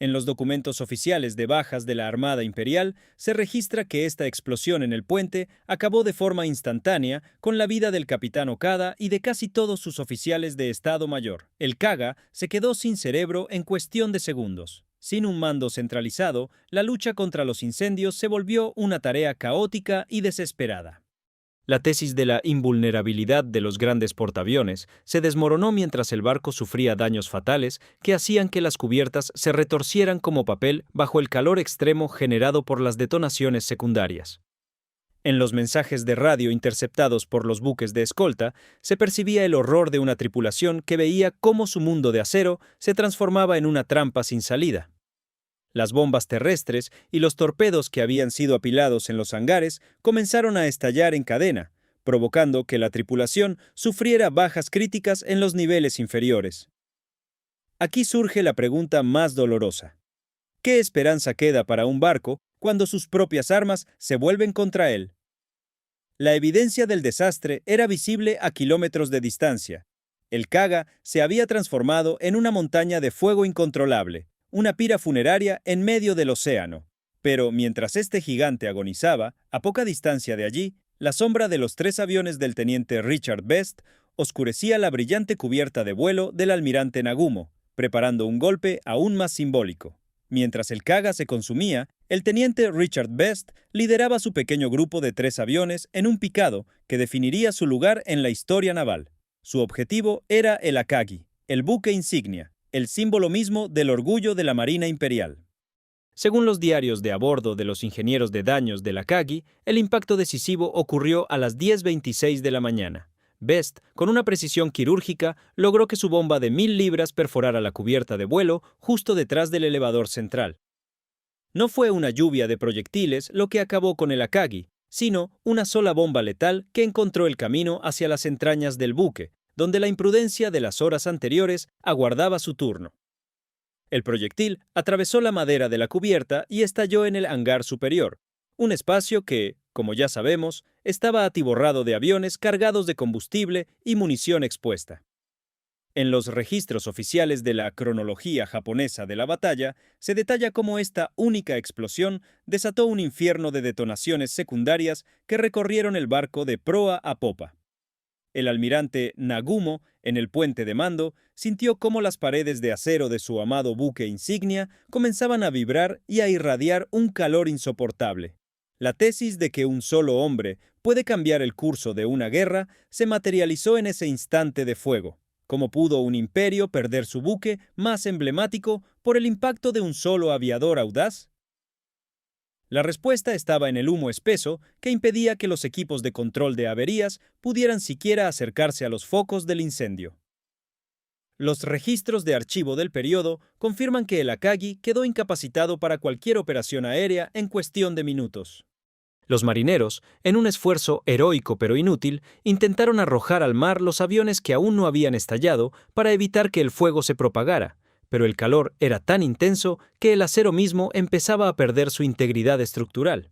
Speaker 1: En los documentos oficiales de bajas de la Armada Imperial se registra que esta explosión en el puente acabó de forma instantánea con la vida del capitán Okada y de casi todos sus oficiales de Estado Mayor. El Kaga se quedó sin cerebro en cuestión de segundos. Sin un mando centralizado, la lucha contra los incendios se volvió una tarea caótica y desesperada. La tesis de la invulnerabilidad de los grandes portaaviones se desmoronó mientras el barco sufría daños fatales que hacían que las cubiertas se retorcieran como papel bajo el calor extremo generado por las detonaciones secundarias. En los mensajes de radio interceptados por los buques de escolta, se percibía el horror de una tripulación que veía cómo su mundo de acero se transformaba en una trampa sin salida. Las bombas terrestres y los torpedos que habían sido apilados en los hangares comenzaron a estallar en cadena, provocando que la tripulación sufriera bajas críticas en los niveles inferiores. Aquí surge la pregunta más dolorosa. ¿Qué esperanza queda para un barco cuando sus propias armas se vuelven contra él? La evidencia del desastre era visible a kilómetros de distancia. El Kaga se había transformado en una montaña de fuego incontrolable, una pira funeraria en medio del océano. Pero mientras este gigante agonizaba, a poca distancia de allí, la sombra de los 3 aviones del teniente Richard Best oscurecía la brillante cubierta de vuelo del almirante Nagumo, preparando un golpe aún más simbólico. Mientras el Kaga se consumía, el teniente Richard Best lideraba su pequeño grupo de 3 aviones en un picado que definiría su lugar en la historia naval. Su objetivo era el Akagi, el buque insignia, el símbolo mismo del orgullo de la Marina Imperial. Según los diarios de a bordo de los ingenieros de daños del Akagi, el impacto decisivo ocurrió a las 10:26 de la mañana. Best, con una precisión quirúrgica, logró que su bomba de 1000 libras perforara la cubierta de vuelo justo detrás del elevador central. No fue una lluvia de proyectiles lo que acabó con el Akagi, sino una sola bomba letal que encontró el camino hacia las entrañas del buque, donde la imprudencia de las horas anteriores aguardaba su turno. El proyectil atravesó la madera de la cubierta y estalló en el hangar superior, un espacio que, como ya sabemos, estaba atiborrado de aviones cargados de combustible y munición expuesta. En los registros oficiales de la cronología japonesa de la batalla, se detalla cómo esta única explosión desató un infierno de detonaciones secundarias que recorrieron el barco de proa a popa. El almirante Nagumo, en el puente de mando, sintió cómo las paredes de acero de su amado buque insignia comenzaban a vibrar y a irradiar un calor insoportable. La tesis de que un solo hombre puede cambiar el curso de una guerra se materializó en ese instante de fuego. ¿Cómo pudo un imperio perder su buque más emblemático por el impacto de un solo aviador audaz? La respuesta estaba en el humo espeso que impedía que los equipos de control de averías pudieran siquiera acercarse a los focos del incendio. Los registros de archivo del periodo confirman que el Akagi quedó incapacitado para cualquier operación aérea en cuestión de minutos. Los marineros, en un esfuerzo heroico pero inútil, intentaron arrojar al mar los aviones que aún no habían estallado para evitar que el fuego se propagara, pero el calor era tan intenso que el acero mismo empezaba a perder su integridad estructural.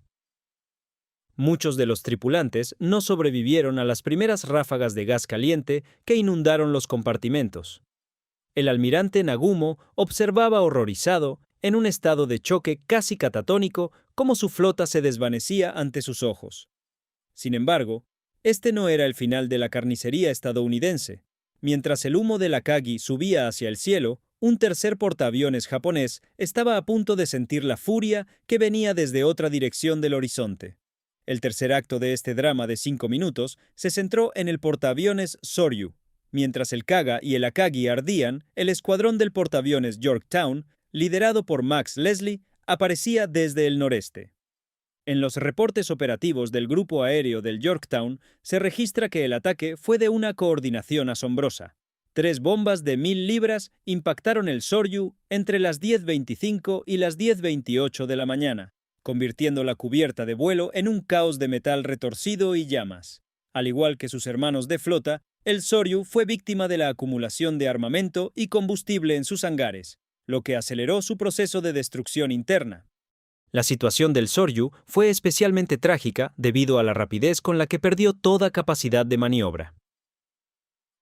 Speaker 1: Muchos de los tripulantes no sobrevivieron a las primeras ráfagas de gas caliente que inundaron los compartimentos. El almirante Nagumo observaba horrorizado, en un estado de choque casi catatónico, cómo su flota se desvanecía ante sus ojos. Sin embargo, este no era el final de la carnicería estadounidense. Mientras el humo del Akagi subía hacia el cielo, un tercer portaaviones japonés estaba a punto de sentir la furia que venía desde otra dirección del horizonte. El tercer acto de este drama de 5 minutos se centró en el portaaviones Soryu. Mientras el Kaga y el Akagi ardían, el escuadrón del portaaviones Yorktown, liderado por Max Leslie, aparecía desde el noreste. En los reportes operativos del grupo aéreo del Yorktown se registra que el ataque fue de una coordinación asombrosa. 3 bombas de 1000 libras impactaron el Soryu entre las 10:25 y las 10:28 de la mañana, convirtiendo la cubierta de vuelo en un caos de metal retorcido y llamas. Al igual que sus hermanos de flota, el Soryu fue víctima de la acumulación de armamento y combustible en sus hangares, lo que aceleró su proceso de destrucción interna. La situación del Soryu fue especialmente trágica debido a la rapidez con la que perdió toda capacidad de maniobra.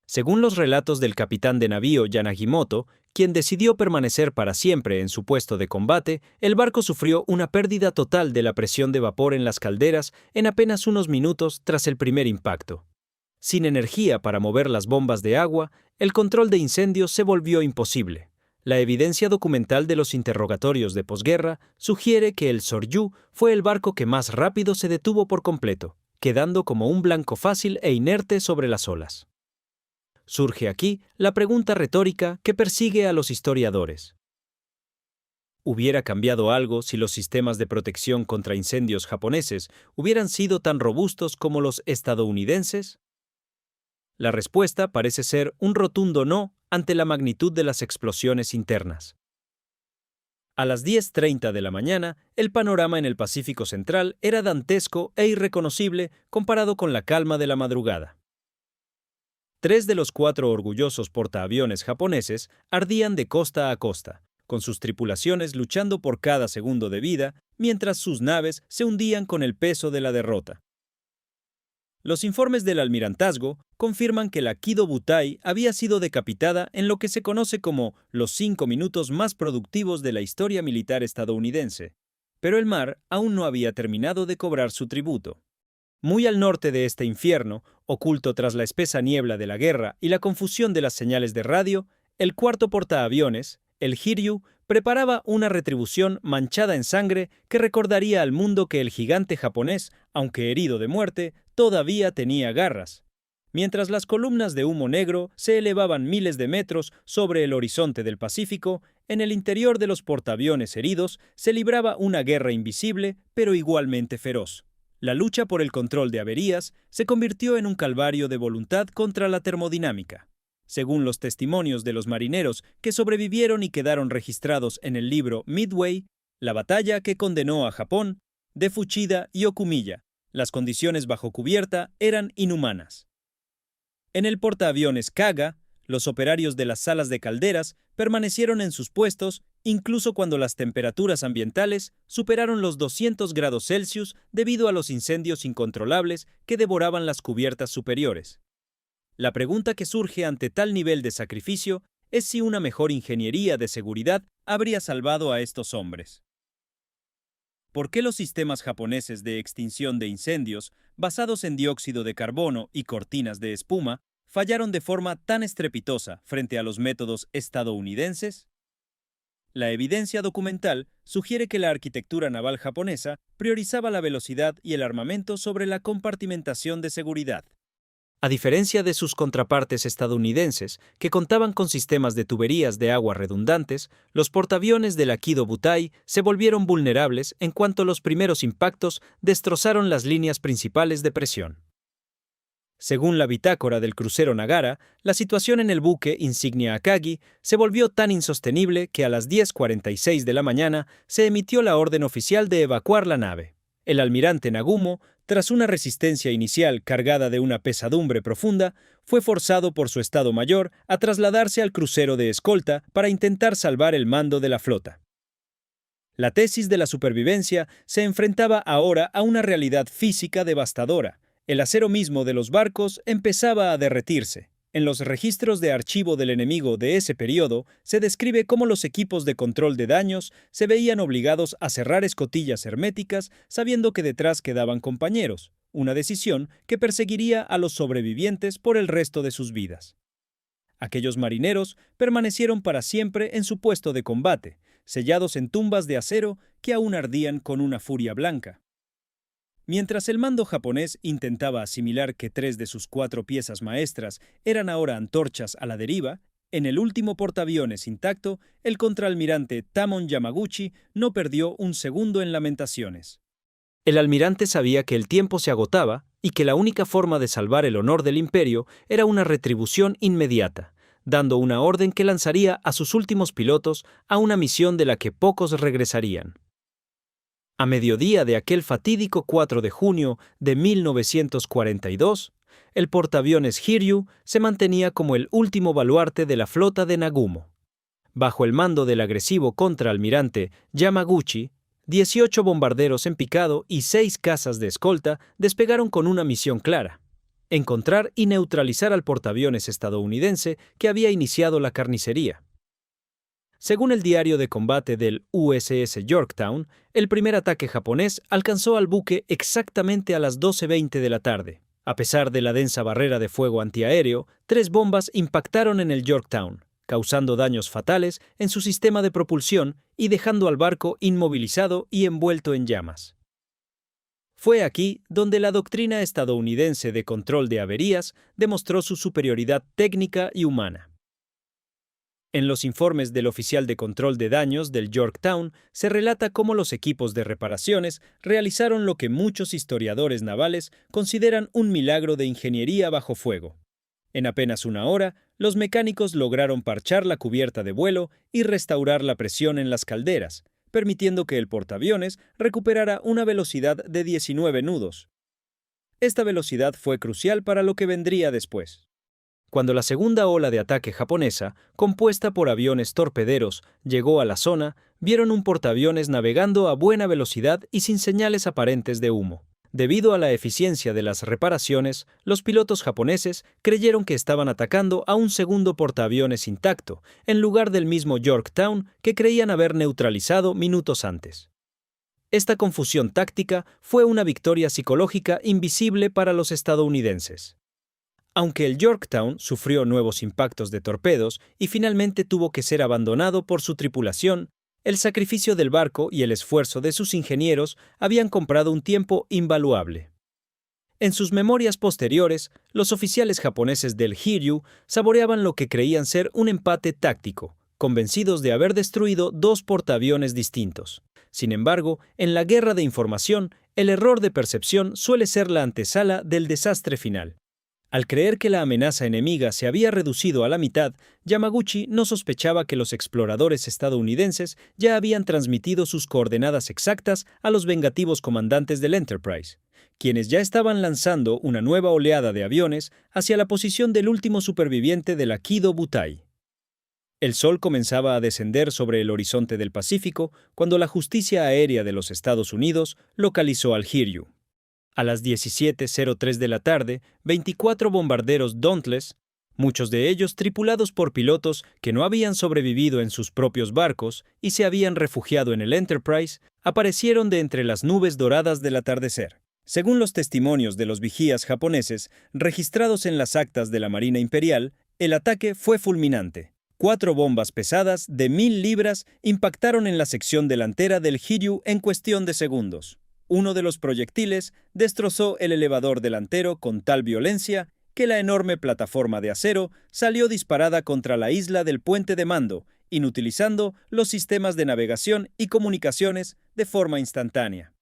Speaker 1: Según los relatos del capitán de navío Yanagimoto, quien decidió permanecer para siempre en su puesto de combate, el barco sufrió una pérdida total de la presión de vapor en las calderas en apenas unos minutos tras el primer impacto. Sin energía para mover las bombas de agua, el control de incendios se volvió imposible. La evidencia documental de los interrogatorios de posguerra sugiere que el Soryu fue el barco que más rápido se detuvo por completo, quedando como un blanco fácil e inerte sobre las olas. Surge aquí la pregunta retórica que persigue a los historiadores. ¿Hubiera cambiado algo si los sistemas de protección contra incendios japoneses hubieran sido tan robustos como los estadounidenses? La respuesta parece ser un rotundo no ante la magnitud de las explosiones internas. A las 10:30 de la mañana, el panorama en el Pacífico Central era dantesco e irreconocible comparado con la calma de la madrugada. 3 de los 4 orgullosos portaaviones japoneses ardían de costa a costa, con sus tripulaciones luchando por cada segundo de vida, mientras sus naves se hundían con el peso de la derrota. Los informes del almirantazgo confirman que la Kido Butai había sido decapitada en lo que se conoce como los 5 minutos más productivos de la historia militar estadounidense, pero el mar aún no había terminado de cobrar su tributo. Muy al norte de este infierno, oculto tras la espesa niebla de la guerra y la confusión de las señales de radio, el cuarto portaaviones, el Hiryu, preparaba una retribución manchada en sangre que recordaría al mundo que el gigante japonés, aunque herido de muerte, todavía tenía garras. Mientras las columnas de humo negro se elevaban miles de metros sobre el horizonte del Pacífico, en el interior de los portaaviones heridos se libraba una guerra invisible, pero igualmente feroz. La lucha por el control de averías se convirtió en un calvario de voluntad contra la termodinámica. Según los testimonios de los marineros que sobrevivieron y quedaron registrados en el libro Midway, la batalla que condenó a Japón, de Fuchida y Okumiya, las condiciones bajo cubierta eran inhumanas. En el portaaviones Kaga, los operarios de las salas de calderas permanecieron en sus puestos incluso cuando las temperaturas ambientales superaron los 200 grados Celsius debido a los incendios incontrolables que devoraban las cubiertas superiores. La pregunta que surge ante tal nivel de sacrificio es si una mejor ingeniería de seguridad habría salvado a estos hombres. ¿Por qué los sistemas japoneses de extinción de incendios, basados en dióxido de carbono y cortinas de espuma, fallaron de forma tan estrepitosa frente a los métodos estadounidenses? La evidencia documental sugiere que la arquitectura naval japonesa priorizaba la velocidad y el armamento sobre la compartimentación de seguridad. A diferencia de sus contrapartes estadounidenses, que contaban con sistemas de tuberías de agua redundantes, los portaaviones de la Kido Butai se volvieron vulnerables en cuanto los primeros impactos destrozaron las líneas principales de presión. Según la bitácora del crucero Nagara, la situación en el buque insignia Akagi se volvió tan insostenible que a las 10:46 de la mañana se emitió la orden oficial de evacuar la nave. El almirante Nagumo, tras una resistencia inicial cargada de una pesadumbre profunda, fue forzado por su estado mayor a trasladarse al crucero de escolta para intentar salvar el mando de la flota. La tesis de la supervivencia se enfrentaba ahora a una realidad física devastadora. El acero mismo de los barcos empezaba a derretirse. En los registros de archivo del enemigo de ese periodo se describe cómo los equipos de control de daños se veían obligados a cerrar escotillas herméticas sabiendo que detrás quedaban compañeros, una decisión que perseguiría a los sobrevivientes por el resto de sus vidas. Aquellos marineros permanecieron para siempre en su puesto de combate, sellados en tumbas de acero que aún ardían con una furia blanca. Mientras el mando japonés intentaba asimilar que 3 de sus 4 piezas maestras eran ahora antorchas a la deriva, en el último portaaviones intacto, el contraalmirante Tamon Yamaguchi no perdió un segundo en lamentaciones. El almirante sabía que el tiempo se agotaba y que la única forma de salvar el honor del imperio era una retribución inmediata, dando una orden que lanzaría a sus últimos pilotos a una misión de la que pocos regresarían. A mediodía de aquel fatídico 4 de junio de 1942, el portaaviones Hiryu se mantenía como el último baluarte de la flota de Nagumo. Bajo el mando del agresivo contraalmirante Yamaguchi, 18 bombarderos en picado y 6 cazas de escolta despegaron con una misión clara: encontrar y neutralizar al portaaviones estadounidense que había iniciado la carnicería. Según el diario de combate del USS Yorktown, el primer ataque japonés alcanzó al buque exactamente a las 12:20 de la tarde. A pesar de la densa barrera de fuego antiaéreo, 3 bombas impactaron en el Yorktown, causando daños fatales en su sistema de propulsión y dejando al barco inmovilizado y envuelto en llamas. Fue aquí donde la doctrina estadounidense de control de averías demostró su superioridad técnica y humana. En los informes del oficial de control de daños del Yorktown se relata cómo los equipos de reparaciones realizaron lo que muchos historiadores navales consideran un milagro de ingeniería bajo fuego. En apenas una hora, los mecánicos lograron parchar la cubierta de vuelo y restaurar la presión en las calderas, permitiendo que el portaaviones recuperara una velocidad de 19 nudos. Esta velocidad fue crucial para lo que vendría después. Cuando la segunda ola de ataque japonesa, compuesta por aviones torpederos, llegó a la zona, vieron un portaaviones navegando a buena velocidad y sin señales aparentes de humo. Debido a la eficiencia de las reparaciones, los pilotos japoneses creyeron que estaban atacando a un segundo portaaviones intacto, en lugar del mismo Yorktown que creían haber neutralizado minutos antes. Esta confusión táctica fue una victoria psicológica invisible para los estadounidenses. Aunque el Yorktown sufrió nuevos impactos de torpedos y finalmente tuvo que ser abandonado por su tripulación, el sacrificio del barco y el esfuerzo de sus ingenieros habían comprado un tiempo invaluable. En sus memorias posteriores, los oficiales japoneses del Hiryu saboreaban lo que creían ser un empate táctico, convencidos de haber destruido 2 portaaviones distintos. Sin embargo, en la guerra de información, el error de percepción suele ser la antesala del desastre final. Al creer que la amenaza enemiga se había reducido a la mitad, Yamaguchi no sospechaba que los exploradores estadounidenses ya habían transmitido sus coordenadas exactas a los vengativos comandantes del Enterprise, quienes ya estaban lanzando una nueva oleada de aviones hacia la posición del último superviviente de la Kido Butai. El sol comenzaba a descender sobre el horizonte del Pacífico cuando la Justicia Aérea de los Estados Unidos localizó al Hiryu. A las 17:03 de la tarde, 24 bombarderos Dauntless, muchos de ellos tripulados por pilotos que no habían sobrevivido en sus propios barcos y se habían refugiado en el Enterprise, aparecieron de entre las nubes doradas del atardecer. Según los testimonios de los vigías japoneses registrados en las actas de la Marina Imperial, el ataque fue fulminante. 4 bombas pesadas de 1000 libras impactaron en la sección delantera del Hiryu en cuestión de segundos. Uno de los proyectiles destrozó el elevador delantero con tal violencia que la enorme plataforma de acero salió disparada contra la isla del puente de mando, inutilizando los sistemas de navegación y comunicaciones de forma instantánea.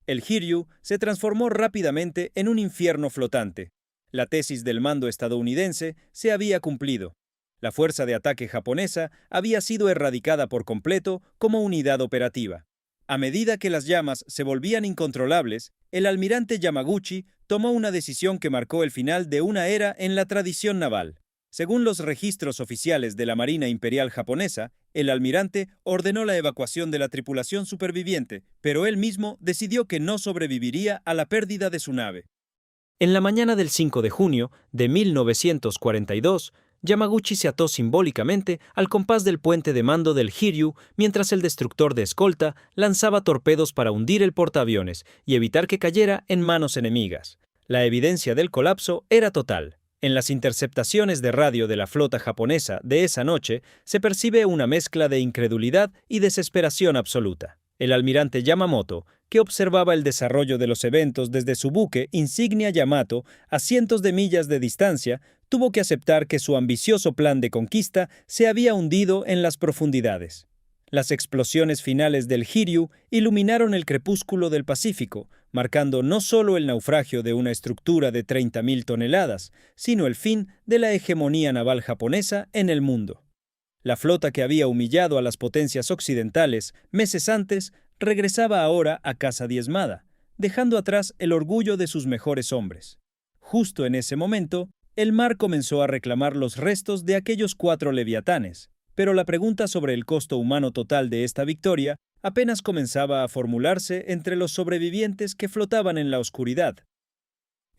Speaker 1: El Hiryu se transformó rápidamente en un infierno flotante. La tesis del mando estadounidense se había cumplido. La fuerza de ataque japonesa había sido erradicada por completo como unidad operativa. A medida que las llamas se volvían incontrolables, el almirante Yamaguchi tomó una decisión que marcó el final de una era en la tradición naval. Según los registros oficiales de la Marina Imperial japonesa, el almirante ordenó la evacuación de la tripulación superviviente, pero él mismo decidió que no sobreviviría a la pérdida de su nave. En la mañana del 5 de junio de 1942, Yamaguchi se ató simbólicamente al compás del puente de mando del Hiryu mientras el destructor de escolta lanzaba torpedos para hundir el portaaviones y evitar que cayera en manos enemigas. La evidencia del colapso era total. En las interceptaciones de radio de la flota japonesa de esa noche se percibe una mezcla de incredulidad y desesperación absoluta. El almirante Yamamoto, que observaba el desarrollo de los eventos desde su buque insignia Yamato a cientos de millas de distancia, tuvo que aceptar que su ambicioso plan de conquista se había hundido en las profundidades. Las explosiones finales del Hiryu iluminaron el crepúsculo del Pacífico, marcando no solo el naufragio de una estructura de 30.000 toneladas, sino el fin de la hegemonía naval japonesa en el mundo. La flota que había humillado a las potencias occidentales meses antes regresaba ahora a casa diezmada, dejando atrás el orgullo de sus mejores hombres. Justo en ese momento, el mar comenzó a reclamar los restos de aquellos 4 leviatanes, pero la pregunta sobre el costo humano total de esta victoria apenas comenzaba a formularse entre los sobrevivientes que flotaban en la oscuridad.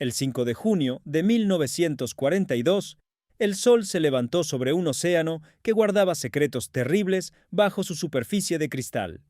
Speaker 1: El 5 de junio de 1942, el Sol se levantó sobre un océano que guardaba secretos terribles bajo su superficie de cristal.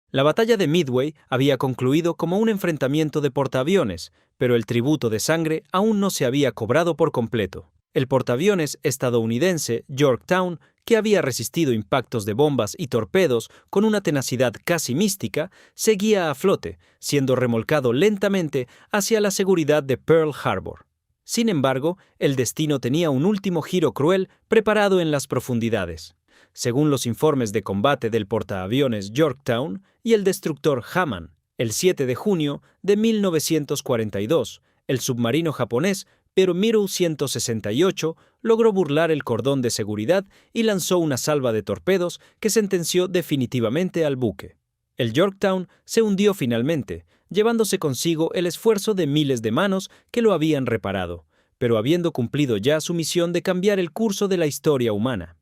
Speaker 1: La batalla de Midway había concluido como un enfrentamiento de portaaviones, pero el tributo de sangre aún no se había cobrado por completo. El portaaviones estadounidense Yorktown, que había resistido impactos de bombas y torpedos con una tenacidad casi mística, seguía a flote, siendo remolcado lentamente hacia la seguridad de Pearl Harbor. Sin embargo, el destino tenía un último giro cruel preparado en las profundidades. Según los informes de combate del portaaviones Yorktown y el destructor Haman, el 7 de junio de 1942, el submarino japonés Perumiru 168 logró burlar el cordón de seguridad y lanzó una salva de torpedos que sentenció definitivamente al buque. El Yorktown se hundió finalmente, llevándose consigo el esfuerzo de miles de manos que lo habían reparado, pero habiendo cumplido ya su misión de cambiar el curso de la historia humana.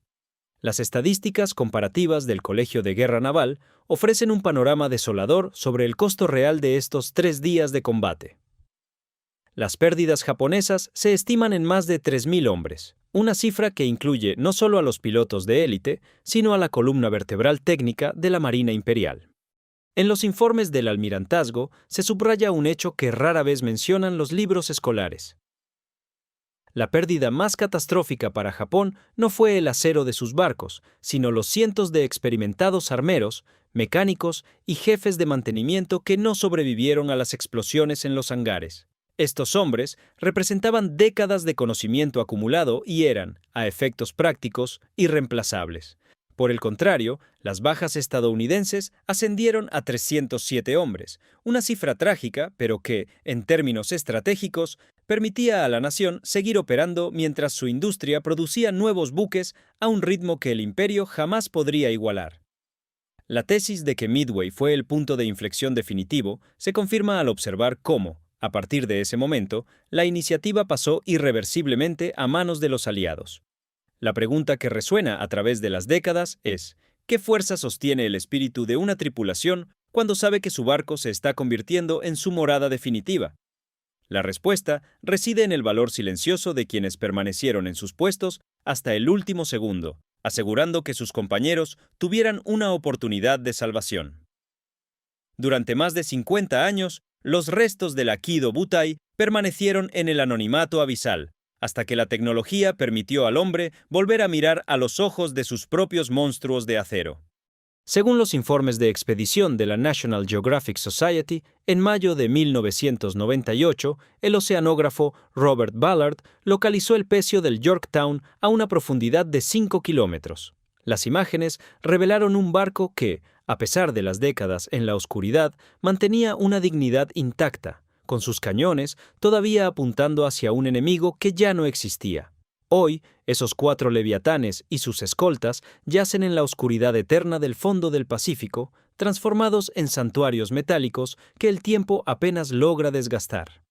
Speaker 1: Las estadísticas comparativas del Colegio de Guerra Naval ofrecen un panorama desolador sobre el costo real de estos 3 días de combate. Las pérdidas japonesas se estiman en más de 3.000 hombres, una cifra que incluye no solo a los pilotos de élite, sino a la columna vertebral técnica de la Marina Imperial. En los informes del Almirantazgo se subraya un hecho que rara vez mencionan los libros escolares. La pérdida más catastrófica para Japón no fue el acero de sus barcos, sino los cientos de experimentados armeros, mecánicos y jefes de mantenimiento que no sobrevivieron a las explosiones en los hangares. Estos hombres representaban décadas de conocimiento acumulado y eran, a efectos prácticos, irreemplazables. Por el contrario, las bajas estadounidenses ascendieron a 307 hombres, una cifra trágica, pero que, en términos estratégicos, permitía a la nación seguir operando mientras su industria producía nuevos buques a un ritmo que el imperio jamás podría igualar. La tesis de que Midway fue el punto de inflexión definitivo se confirma al observar cómo, a partir de ese momento, la iniciativa pasó irreversiblemente a manos de los aliados. La pregunta que resuena a través de las décadas es, ¿qué fuerza sostiene el espíritu de una tripulación cuando sabe que su barco se está convirtiendo en su morada definitiva? La respuesta reside en el valor silencioso de quienes permanecieron en sus puestos hasta el último segundo, asegurando que sus compañeros tuvieran una oportunidad de salvación. Durante más de 50 años, los restos del Aikido Butai permanecieron en el anonimato abisal, hasta que la tecnología permitió al hombre volver a mirar a los ojos de sus propios monstruos de acero. Según los informes de expedición de la National Geographic Society, en mayo de 1998, el oceanógrafo Robert Ballard localizó el pecio del Yorktown a una profundidad de 5 kilómetros. Las imágenes revelaron un barco que, a pesar de las décadas en la oscuridad, mantenía una dignidad intacta, con sus cañones todavía apuntando hacia un enemigo que ya no existía. Hoy, esos 4 leviatanes y sus escoltas yacen en la oscuridad eterna del fondo del Pacífico, transformados en santuarios metálicos que el tiempo apenas logra desgastar.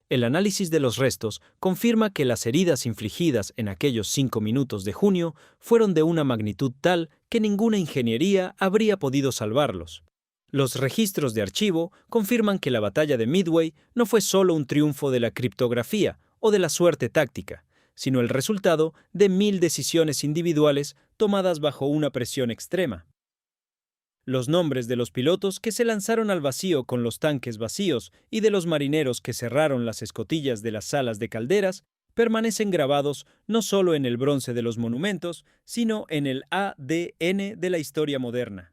Speaker 1: El análisis de los restos confirma que las heridas infligidas en aquellos 5 minutos de junio fueron de una magnitud tal que ninguna ingeniería habría podido salvarlos. Los registros de archivo confirman que la batalla de Midway no fue solo un triunfo de la criptografía o de la suerte táctica, sino el resultado de 1000 decisiones individuales tomadas bajo una presión extrema. Los nombres de los pilotos que se lanzaron al vacío con los tanques vacíos y de los marineros que cerraron las escotillas de las salas de calderas permanecen grabados no solo en el bronce de los monumentos, sino en el ADN de la historia moderna.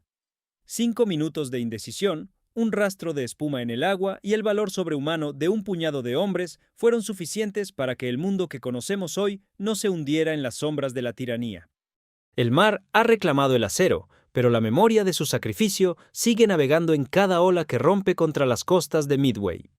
Speaker 1: 5 minutos de indecisión, un rastro de espuma en el agua y el valor sobrehumano de un puñado de hombres fueron suficientes para que el mundo que conocemos hoy no se hundiera en las sombras de la tiranía. El mar ha reclamado el acero, pero la memoria de su sacrificio sigue navegando en cada ola que rompe contra las costas de Midway.